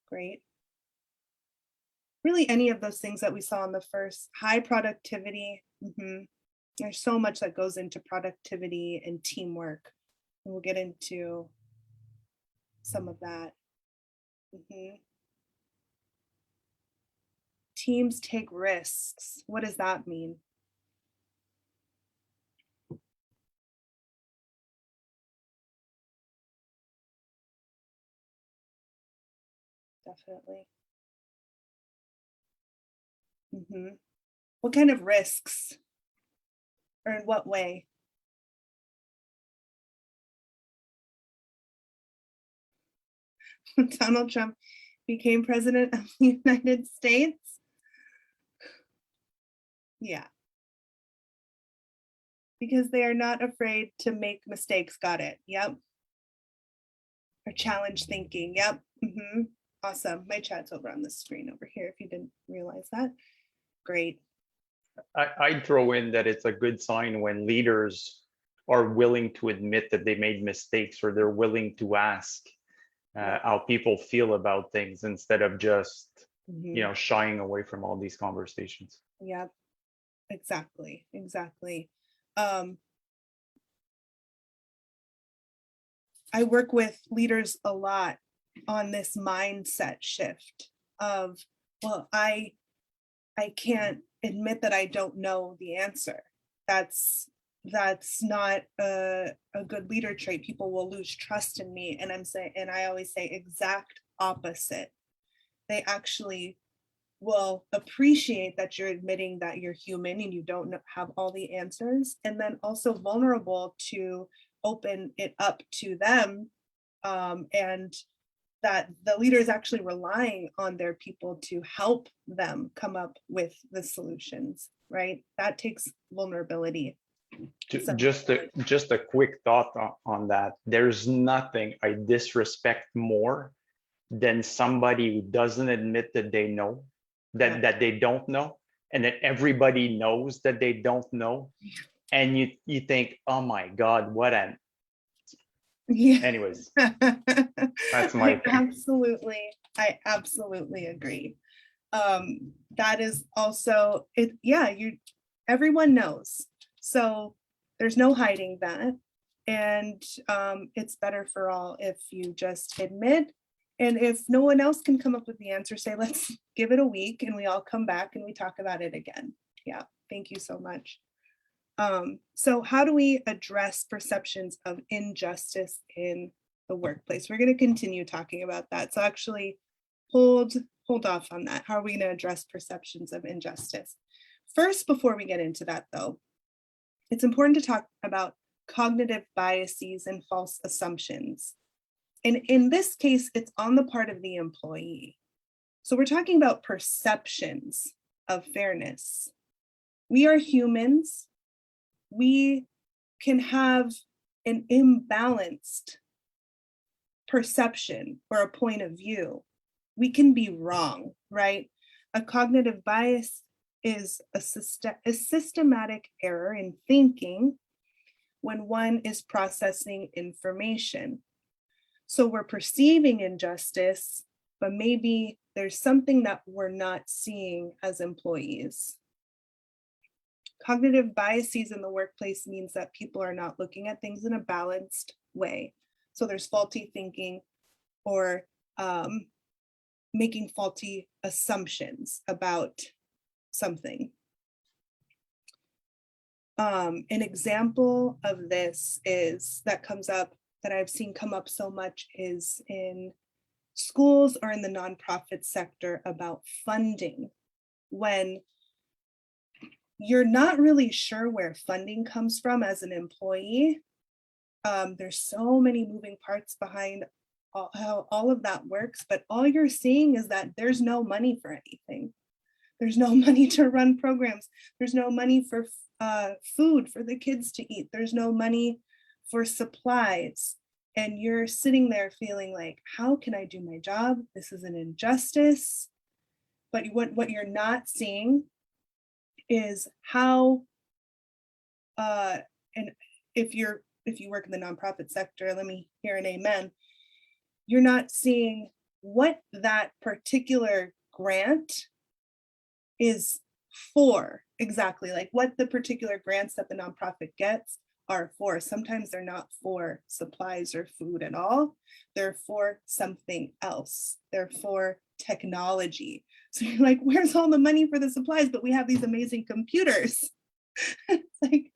Great. Really, any of those things that we saw in the first, high productivity. There's so much that goes into productivity and teamwork. And we'll get into some of that. Teams take risks. What does that mean? Definitely. What kind of risks? Or in what way? When Donald Trump became president of the United States? Yeah. Because they are not afraid to make mistakes. Got it. Yep. Or challenge thinking. Yep. Awesome. My chat's over on the screen over here if you didn't realize that. Great. I'd throw in that it's a good sign when leaders are willing to admit that they made mistakes, or they're willing to ask how people feel about things instead of just shying away from all these conversations. Yep. Exactly. I work with leaders a lot on this mindset shift of, well, I can't admit that I don't know the answer. That's not a good leader trait. People will lose trust in me. And I always say exact opposite. They actually will appreciate that you're admitting that you're human and you don't have all the answers, and then also vulnerable to open it up to them, and that the leader is actually relying on their people to help them come up with the solutions, right? That takes vulnerability. Just a quick thought on that. There's nothing I disrespect more than somebody who doesn't admit that they know, that they don't know, and that everybody knows that they don't know. And you think, oh my God, what an Yeah. Anyways, that's my thing. I absolutely agree. That is also it. Yeah, everyone knows. So there's no hiding that. And it's better for all if you just admit. And if no one else can come up with the answer, say, let's give it a week and we all come back and we talk about it again. Yeah, thank you so much. So how do we address perceptions of injustice in the workplace? We're going to continue talking about that. So actually hold off on that. How are we going to address perceptions of injustice? First, before we get into that though, it's important to talk about cognitive biases and false assumptions. And in this case, it's on the part of the employee. So we're talking about perceptions of fairness. We are humans. We can have an imbalanced perception or a point of view. We can be wrong, right? A cognitive bias is a systematic error in thinking when one is processing information. So we're perceiving injustice, but maybe there's something that we're not seeing as employees. Cognitive biases in the workplace means that people are not looking at things in a balanced way. So there's faulty thinking or making faulty assumptions about something. An example of this that I've seen come up so much is in schools or in the nonprofit sector about funding. When you're not really sure where funding comes from as an employee, there's so many moving parts behind how all of that works, but all you're seeing is that there's no money for anything. There's no money to run programs. There's no money for food for the kids to eat. There's no money for supplies. And you're sitting there feeling like, how can I do my job? This is an injustice. But what you're not seeing is how, and if you work in the nonprofit sector, let me hear an amen. You're not seeing what that particular grant is for exactly, like what the particular grants that the nonprofit gets are for. Sometimes they're not for supplies or food at all. They're for something else. They're for technology. So you're like, where's all the money for the supplies? But we have these amazing computers. It's like,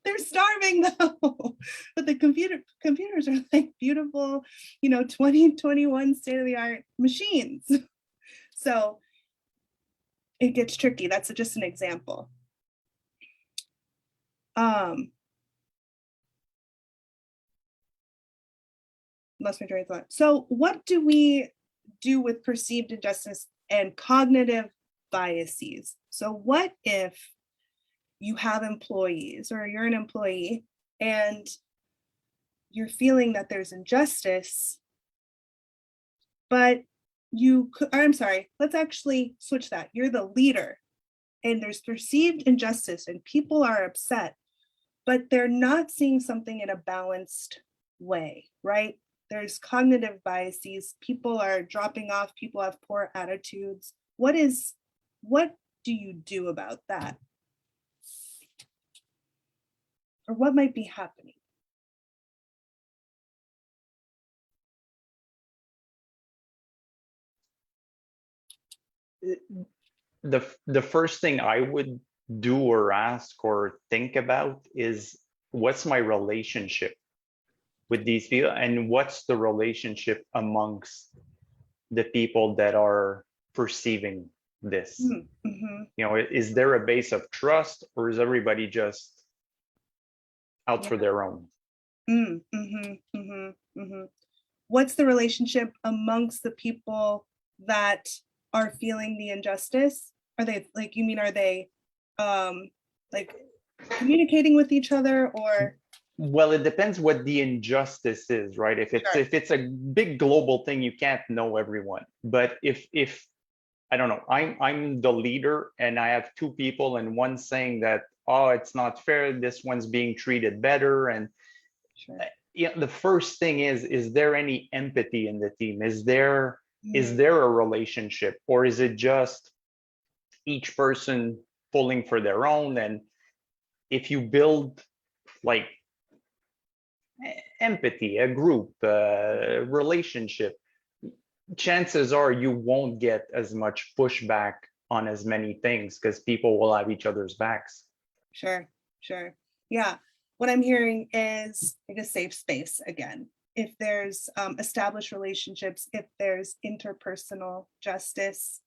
they're starving though. But the computers are like beautiful, 2021 state-of-the-art machines. So it gets tricky. That's just an example. Lost my train of thought. So what do we do with perceived injustice and cognitive biases? So what if you have employees or you're an employee and you're feeling that there's injustice, but let's actually switch that. You're the leader and there's perceived injustice and people are upset, but they're not seeing something in a balanced way, right? There's cognitive biases. People are dropping off. People have poor attitudes. What do you do about that? Or what might be happening? The first thing I would do or ask or think about is, what's my relationship with these people, and what's the relationship amongst the people that are perceiving this? Mm-hmm. Is there a base of trust, or is everybody just out for their own? Mm-hmm. Mm-hmm. Mm-hmm. What's the relationship amongst the people that are feeling the injustice? Are they like communicating with each other, or? Well, it depends what the injustice is, right? If it's a big global thing, you can't know everyone. But if I don't know, I'm the leader and I have two people and one's saying that, oh, it's not fair, this one's being treated better, and Sure. yeah, the first thing is there any empathy in the team? Is there Mm, a relationship, or is it just each person pulling for their own? And if you build like empathy, a group, relationship, chances are you won't get as much pushback on as many things because people will have each other's backs. sure, sure. Yeah. What I'm hearing is like a safe space again. If there's established relationships, if there's interpersonal justice.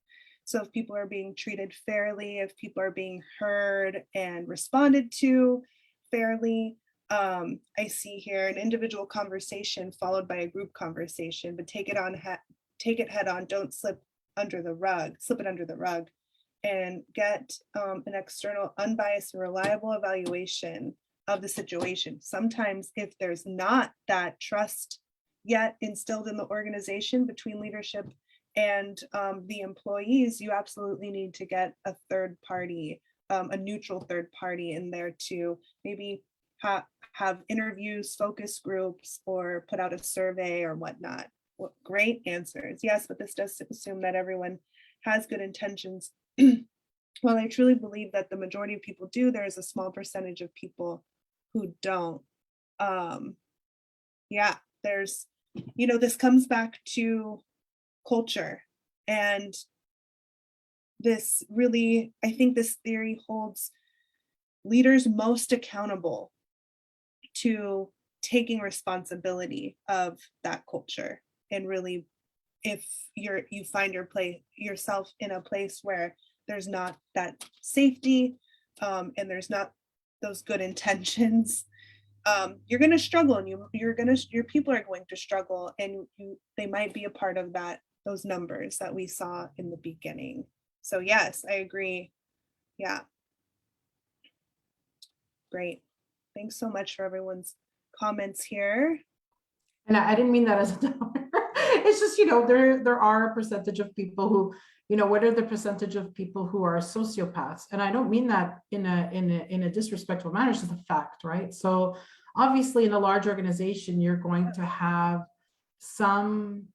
So if people are being treated fairly, if people are being heard and responded to fairly, I see here an individual conversation followed by a group conversation, but take it head on. Don't slip it under the rug, and get an external, unbiased, and reliable evaluation of the situation. Sometimes, if there's not that trust yet instilled in the organization between leadership and the employees, you absolutely need to get a third party, a neutral third party in there to maybe have interviews, focus groups, or put out a survey or whatnot. Great answers. Yes, but this does assume that everyone has good intentions. While I truly believe that the majority of people do, there is a small percentage of people who don't. Yeah, there's, this comes back to culture. And this really, I think this theory holds leaders most accountable to taking responsibility of that culture. And really, if you find yourself in a place where there's not that safety, and there's not those good intentions, you're going to struggle, and your people are going to struggle, and they might be a part of those numbers that we saw in the beginning. So yes, I agree. Yeah. Great. Thanks so much for everyone's comments here. And I didn't mean that as a downer. It's just, there are a percentage of people who, what are the percentage of people who are sociopaths? And I don't mean that in a disrespectful manner, it's just a fact, right? So obviously in a large organization, you're going to have some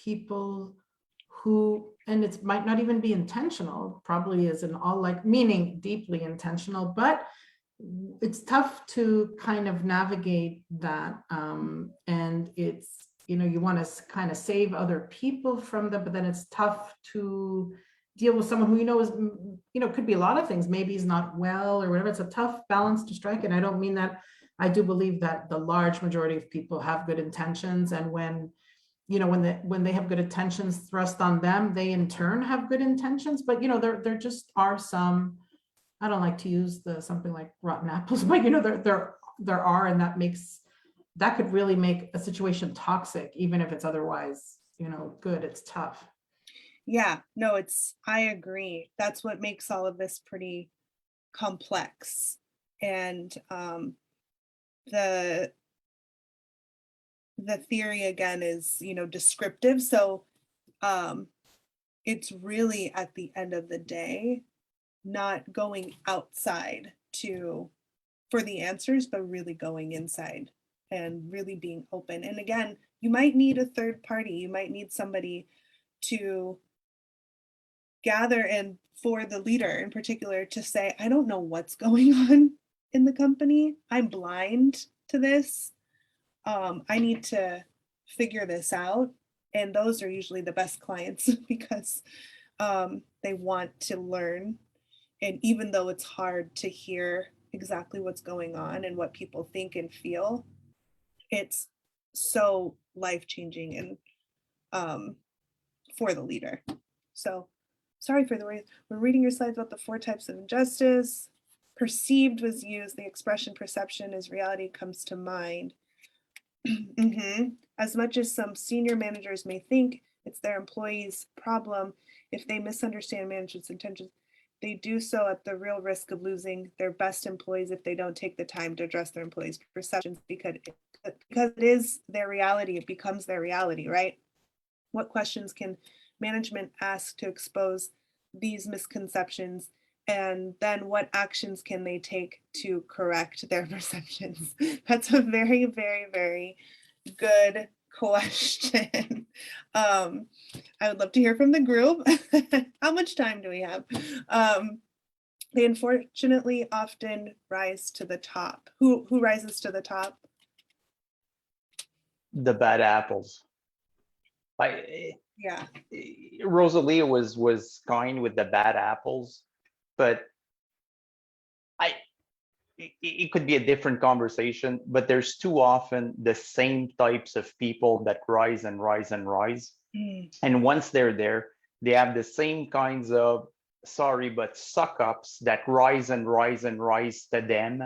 people who, and it might not even be intentional, probably isn't all like, meaning deeply intentional, but it's tough to kind of navigate that. And it's, you want to kind of save other people from them, but then it's tough to deal with someone who, is, could be a lot of things. Maybe he's not well or whatever. It's a tough balance to strike. And I don't mean that. I do believe that the large majority of people have good intentions. And when they have good intentions thrust on them, they in turn have good intentions. But, there just are some, I don't like to use something like rotten apples, but there are, and that could really make a situation toxic, even if it's otherwise, good. It's tough. Yeah, no, I agree. That's what makes all of this pretty complex. And the theory again is, descriptive. So it's really at the end of the day, not going outside for the answers, but really going inside and really being open. And again, you might need a third party. You might need somebody to gather, and for the leader in particular to say, I don't know what's going on in the company. I'm blind to this. I need to figure this out. And those are usually the best clients because they want to learn. And even though it's hard to hear exactly what's going on and what people think and feel, it's so life-changing and for the leader. So sorry for the way we're reading your slides about the 4 types of injustice. Perceived was used. The expression perception as reality comes to mind. As much as some senior managers may think it's their employees' problem if they misunderstand management's intentions, they do so at the real risk of losing their best employees if they don't take the time to address their employees' perceptions, because it is their reality. It becomes their reality, right? What questions can management ask to expose these misconceptions And then what actions can they take to correct their perceptions? That's a very, very, very good question. I would love to hear from the group. How much time do we have? They unfortunately often rise to the top. Who rises to the top? The bad apples. Yeah. Rosalia was kind with the bad apples, but it could be a different conversation, but there's too often the same types of people that rise and rise and rise. And once they're there, they have the same kinds of, sorry, but suck ups that rise and rise and rise to them.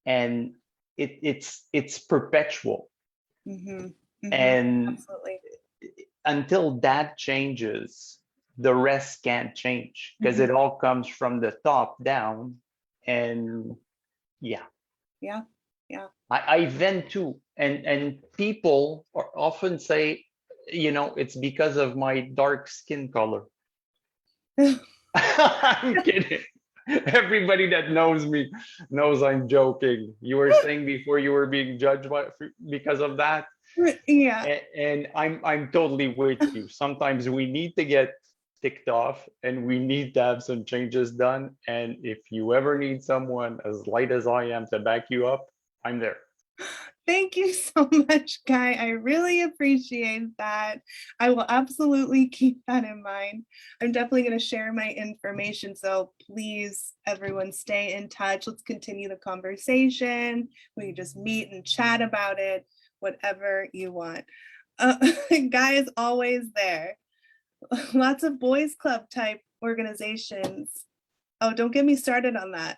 And it's perpetual. And Absolutely. until that changes, the rest can't change, because it all comes from the top down. And yeah. I vent too, and people often say, it's because of my dark skin color. I'm kidding. Everybody that knows me knows I'm joking. You were saying before you were being judged because of that. Yeah. And I'm totally with you. Sometimes we need to get ticked off and we need to have some changes done. And if you ever need someone as light as I am to back you up, I'm there. Thank you so much, Guy. I really appreciate that. I will absolutely keep that in mind. I'm definitely going to share my information. So please, everyone, stay in touch. Let's continue the conversation. We can just meet and chat about it, whatever you want. Guy is always there. Lots of boys club type organizations. Oh, don't get me started on that.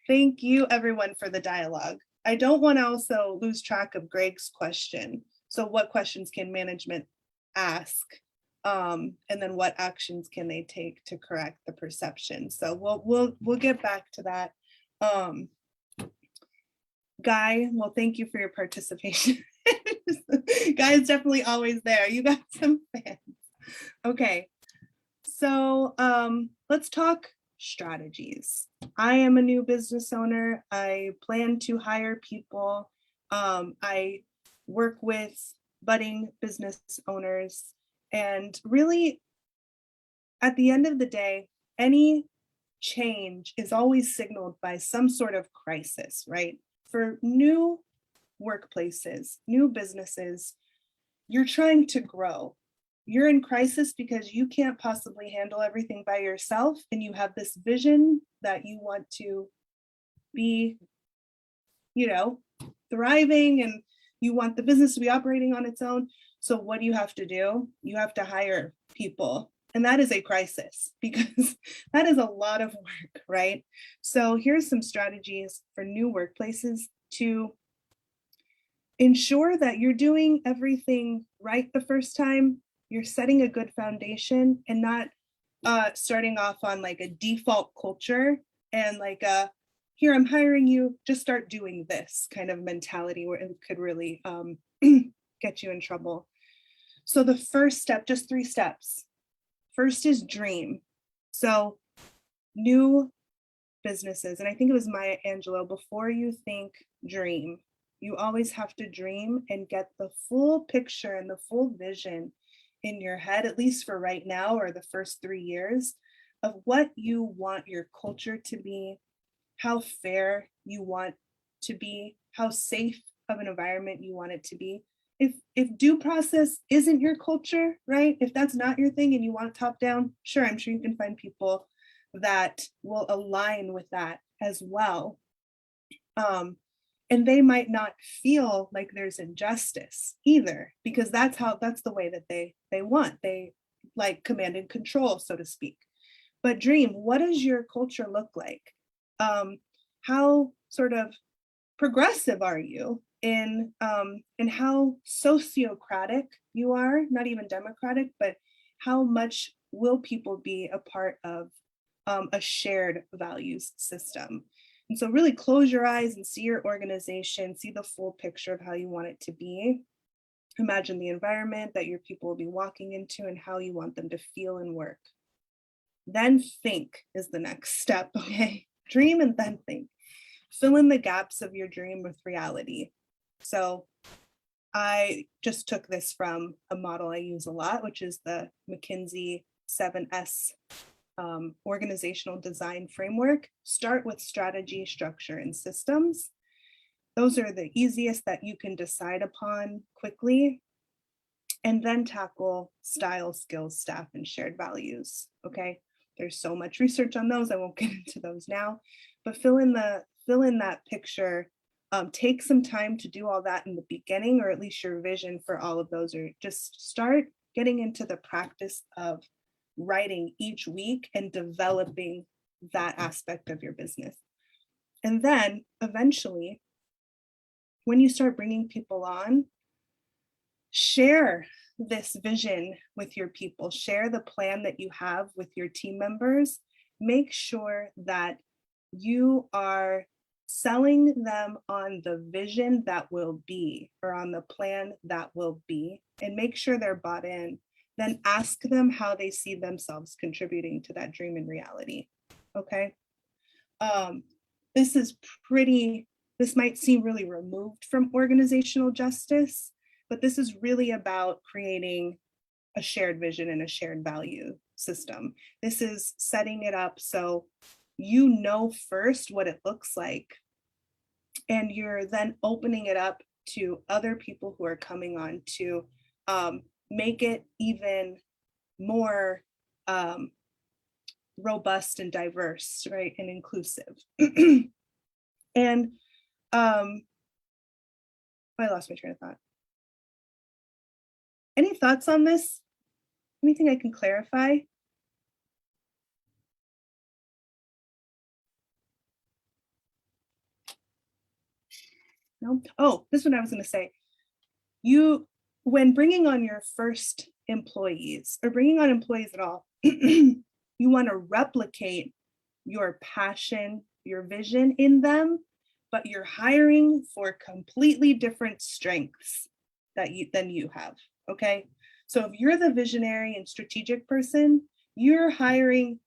Thank you, everyone, for the dialogue. I don't want to also lose track of Greg's question. So what questions can management ask? And then what actions can they take to correct the perception? So we'll get back to that. Guy, well, thank you for your participation. Guy is definitely always there. You got some fans. Okay, so let's talk strategies. I am a new business owner. I plan to hire people. I work with budding business owners, and really at the end of the day, any change is always signaled by some sort of crisis, right? For new workplaces, new businesses, you're trying to grow. You're in crisis because you can't possibly handle everything by yourself, and you have this vision that you want to be, thriving, and you want the business to be operating on its own. So what do you have to do? You have to hire people. And that is a crisis, because that is a lot of work, right? So here's some strategies for new workplaces to ensure that you're doing everything right the first time. You're setting a good foundation and not starting off on like a default culture and like here, I'm hiring you, just start doing this kind of mentality, where it could really get you in trouble. So the first step, just 3 steps. First is dream. So new businesses, and I think it was Maya Angelou, before you think, dream. You always have to dream and get the full picture and the full vision in your head, at least for right now or the first 3 years, of what you want your culture to be, how fair you want to be, how safe of an environment you want it to be. If due process isn't your culture, right? If that's not your thing and you want it top down, sure, I'm sure you can find people that will align with that as well. And they might not feel like there's injustice either, because that's the way that they want. They like command and control, so to speak. But dream, what does your culture look like? How sort of progressive are you in how sociocratic you are, not even democratic, but how much will people be a part of a shared values system? And so really close your eyes and see your organization, see the full picture of how you want it to be. Imagine the environment that your people will be walking into and how you want them to feel and work. Then think is the next step, okay? Dream and then think. Fill in the gaps of your dream with reality. So I just took this from a model I use a lot, which is the McKinsey 7S organizational design framework. Start with strategy, structure, and systems. Those are the easiest that you can decide upon quickly. And then tackle style, skills, staff, and shared values. Okay, there's so much research on those. I won't get into those now, but fill in that picture. Take some time to do all that in the beginning, or at least your vision for all of those, or just start getting into the practice of writing each week and developing that aspect of your business. And then eventually, when you start bringing people on, share this vision with your people, share the plan that you have with your team members. Make sure that you are selling them on the vision that will be, or on the plan that will be, and make sure they're bought in. Then ask them how they see themselves contributing to that dream and reality. Okay. This might seem really removed from organizational justice, but this is really about creating a shared vision and a shared value system. This is setting it up so you know first what it looks like, and you're then opening it up to other people who are coming on to make it even more robust and diverse, right, and inclusive. And I lost my train of thought. Any thoughts on this? Anything I can clarify? No? Oh, this is what I was going to say. When bringing on your first employees, or bringing on employees at all, you want to replicate your passion, your vision in them, but you're hiring for completely different strengths than you have. Okay. So if you're the visionary and strategic person, you're hiring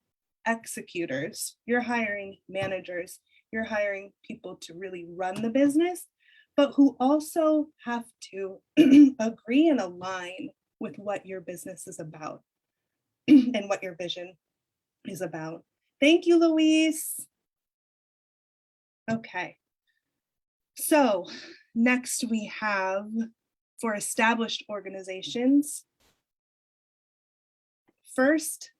executors, you're hiring managers, you're hiring people to really run the business, but who also have to agree and align with what your business is about and what your vision is about. Thank you, Louise. Okay. So next we have, for established organizations, first,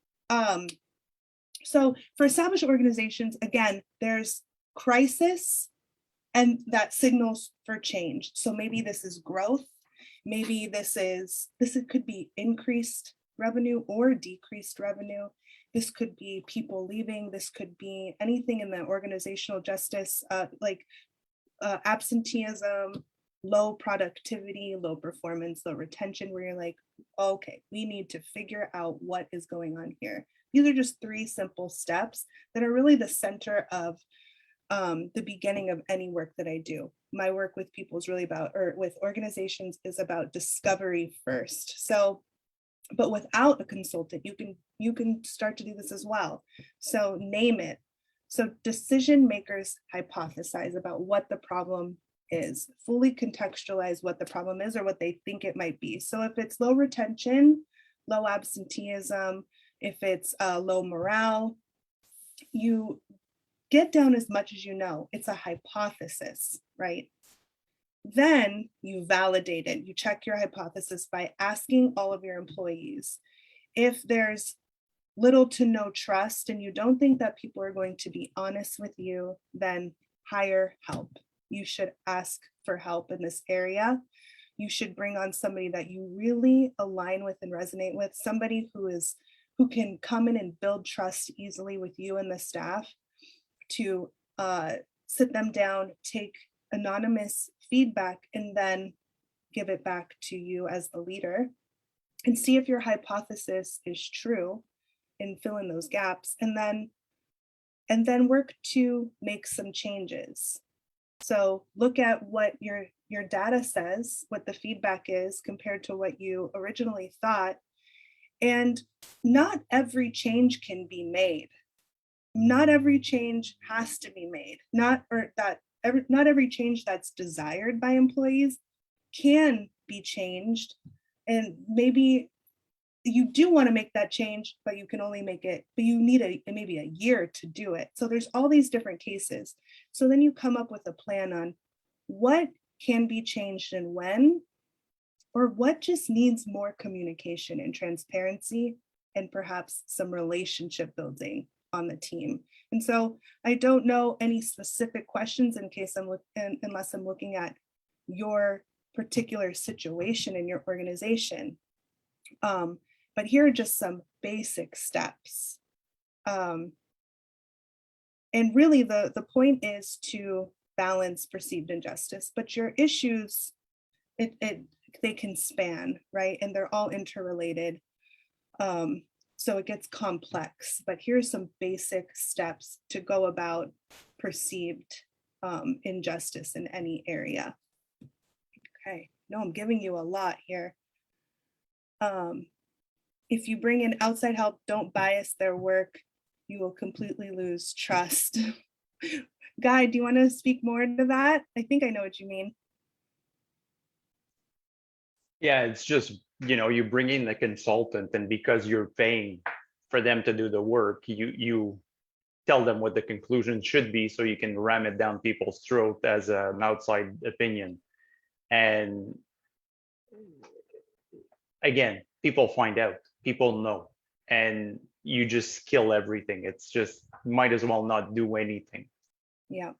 so for established organizations, again, there's crisis, and that signals for change. So maybe this is growth, maybe this could be increased revenue or decreased revenue. This could be people leaving. This could be anything in the organizational justice, like absenteeism, low productivity, low performance, low retention, where you're like, okay, we need to figure out what is going on here. These are just 3 simple steps that are really the center of the beginning of any work that I do. My work with people is really about, or with organizations, is about discovery first. So, but without a consultant, you can start to do this as well. So name it. So decision makers hypothesize about what the problem is, fully contextualize what the problem is or what they think it might be. So if it's low retention, low absenteeism, if it's low morale, you get down as much as you know. It's a hypothesis, right? Then you validate it. You check your hypothesis by asking all of your employees. If there's little to no trust and you don't think that people are going to be honest with you, then hire help. You should ask for help in this area. You should bring on somebody that you really align with and resonate with, somebody who can come in and build trust easily with you and the staff, to sit them down, take anonymous feedback, and then give it back to you as the leader, and see if your hypothesis is true and fill in those gaps, and then work to make some changes. So look at what your data says, what the feedback is compared to what you originally thought, And not every change can be made. Not every change has to be made. Not every change that's desired by employees can be changed. And maybe you do want to make that change, but you can only make it, but you need maybe a year to do it. So there's all these different cases. So then you come up with a plan on what can be changed and when, or what just needs more communication and transparency, and perhaps some relationship building on the team. And so I don't know any specific questions unless I'm looking at your particular situation in your organization. But here are just some basic steps. And really the point is to balance perceived injustice, but your issues, they can span, right? And they're all interrelated. So it gets complex, but here's some basic steps to go about perceived injustice in any area. Okay, no, I'm giving you a lot here. If you bring in outside help, don't bias their work. You will completely lose trust. Guy, do you want to speak more to that? I think I know what you mean. Yeah, it's just, you bring in the consultant, and because you're paying for them to do the work, you tell them what the conclusion should be so you can ram it down people's throat as an outside opinion. And again, people find out, people know, and you just kill everything. It's just, might as well not do anything. Yep.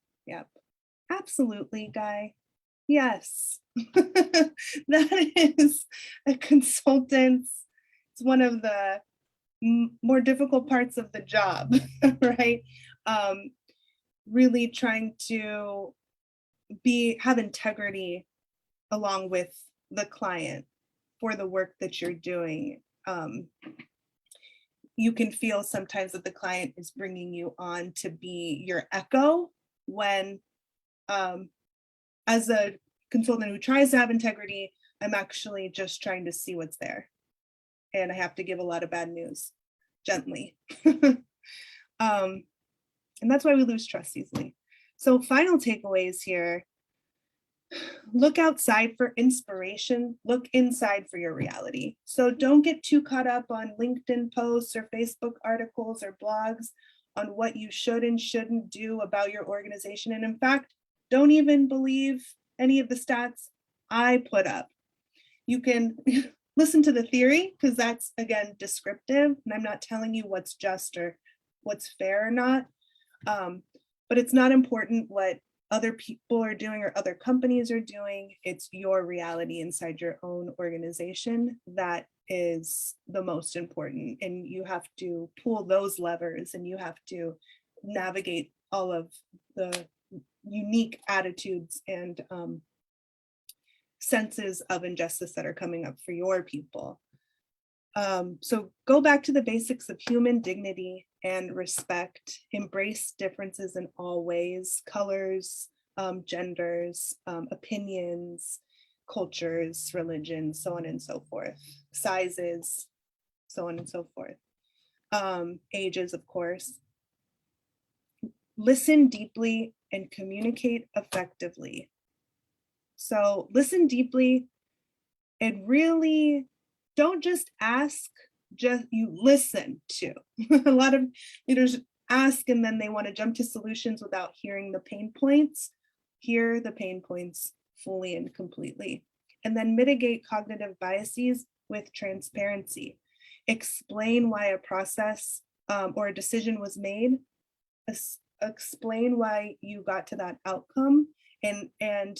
Absolutely, Guy. Yes. That is a consultant's, it's one of the more difficult parts of the job, right? Really trying to have integrity along with the client for the work that you're doing. You can feel sometimes that the client is bringing you on to be your echo, when as a consultant who tries to have integrity, I'm actually just trying to see what's there. And I have to give a lot of bad news gently. And that's why we lose trust easily. So final takeaways here: look outside for inspiration, look inside for your reality. So don't get too caught up on LinkedIn posts or Facebook articles or blogs on what you should and shouldn't do about your organization. And in fact, don't even believe any of the stats I put up. You can listen to the theory, because that's, again, descriptive, and I'm not telling you what's just or what's fair or not. But it's not important what other people are doing or other companies are doing. It's your reality inside your own organization that is the most important. And you have to pull those levers, and you have to navigate all of the unique attitudes and senses of injustice that are coming up for your people. So go back to the basics of human dignity and respect. Embrace differences in all ways: colors, genders, opinions, cultures, religions, so on and so forth, sizes, so on and so forth, ages, of course. Listen deeply and communicate effectively. So listen deeply and really don't just ask, just you listen to. A lot of leaders ask and then they want to jump to solutions without hearing the pain points. Hear the pain points fully and completely. And then mitigate cognitive biases with transparency. Explain why a process or a decision was made. Explain why you got to that outcome, and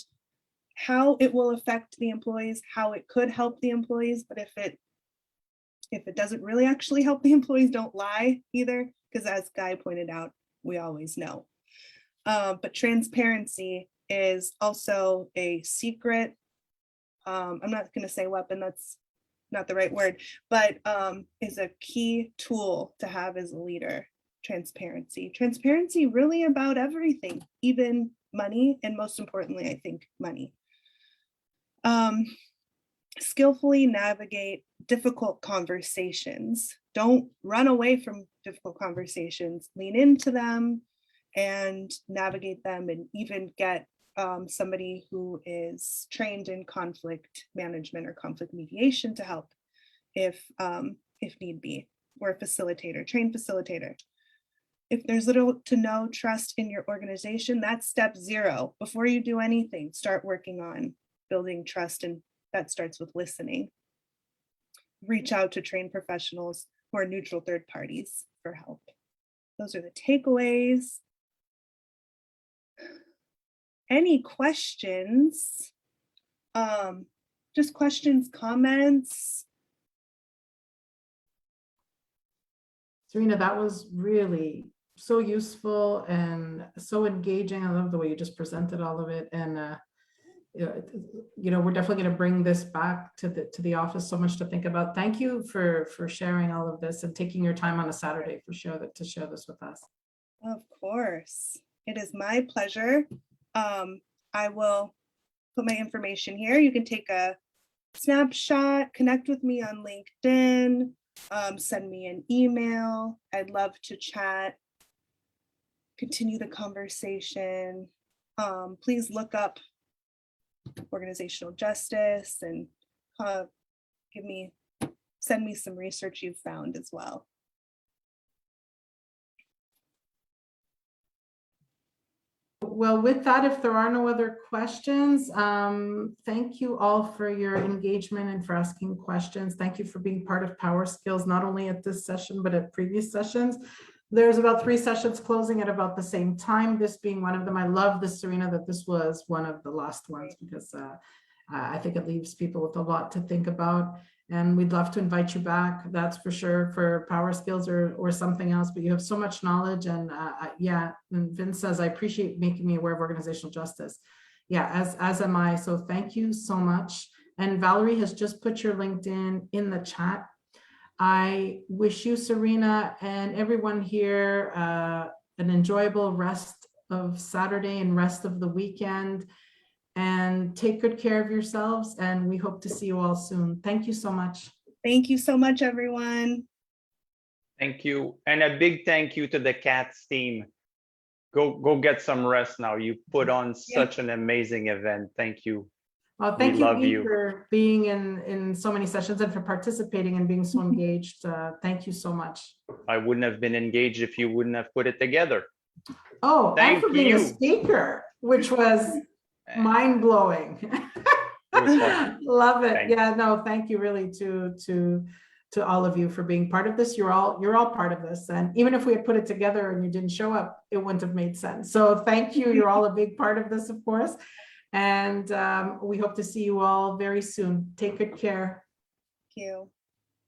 how it will affect the employees, how it could help the employees. But if it doesn't really actually help the employees, don't lie either, because as Guy pointed out, we always know. But transparency is also a secret. I'm not going to say weapon, that's not the right word, but is a key tool to have as a leader. Transparency really about everything, even money, and most importantly, I think money. skillfully navigate difficult conversations. Don't run away from difficult conversations, lean into them and navigate them, and even get somebody who is trained in conflict management or conflict mediation to help if need be, or a facilitator, trained facilitator. If there's little to no trust in your organization, that's step 0. Before you do anything, start working on building trust, and that starts with listening. Reach out to trained professionals who are neutral third parties for help. Those are the takeaways. Any questions? Just questions, comments? Serena, that was really so useful and so engaging. I love the way you just presented all of it. And we're definitely going to bring this back to the office. So much to think about. Thank you for sharing all of this and taking your time on a Saturday to share this with us. Of course, it is my pleasure. I will put my information here. You can take a snapshot, connect with me on LinkedIn, send me an email. I'd love to chat, continue the conversation. Please look up organizational justice and send me some research you've found as well. Well, with that, if there are no other questions, thank you all for your engagement and for asking questions. Thank you for being part of Power Skills, not only at this session, but at previous sessions. There's about 3 sessions closing at about the same time, this being one of them. I love this, Serena, that this was one of the last ones, because I think it leaves people with a lot to think about. And we'd love to invite you back, that's for sure, for Power Skills or something else. But you have so much knowledge, and yeah. And Vince says, I appreciate making me aware of organizational justice. Yeah, as am I. So thank you so much. And Valerie has just put your LinkedIn in the chat. I wish you, Serena, and everyone here an enjoyable rest of Saturday and rest of the weekend. And take good care of yourselves, and we hope to see you all soon. Thank you so much. Thank you so much, everyone. Thank you. And a big thank you to the CATS team. Go get some rest now. You put on such an amazing event. Thank you. Well, thank you for being in so many sessions and for participating and being so engaged. Thank you so much. I wouldn't have been engaged if you wouldn't have put it together. Oh, and for being a speaker, which was mind-blowing. Love it. Thanks. Yeah, no, thank you really to all of you for being part of this. You're all part of this, and even if we had put it together and you didn't show up, it wouldn't have made sense. So thank you. You're all a big part of this, of course, and we hope to see you all very soon. Take good care. Thank you.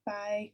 Bye.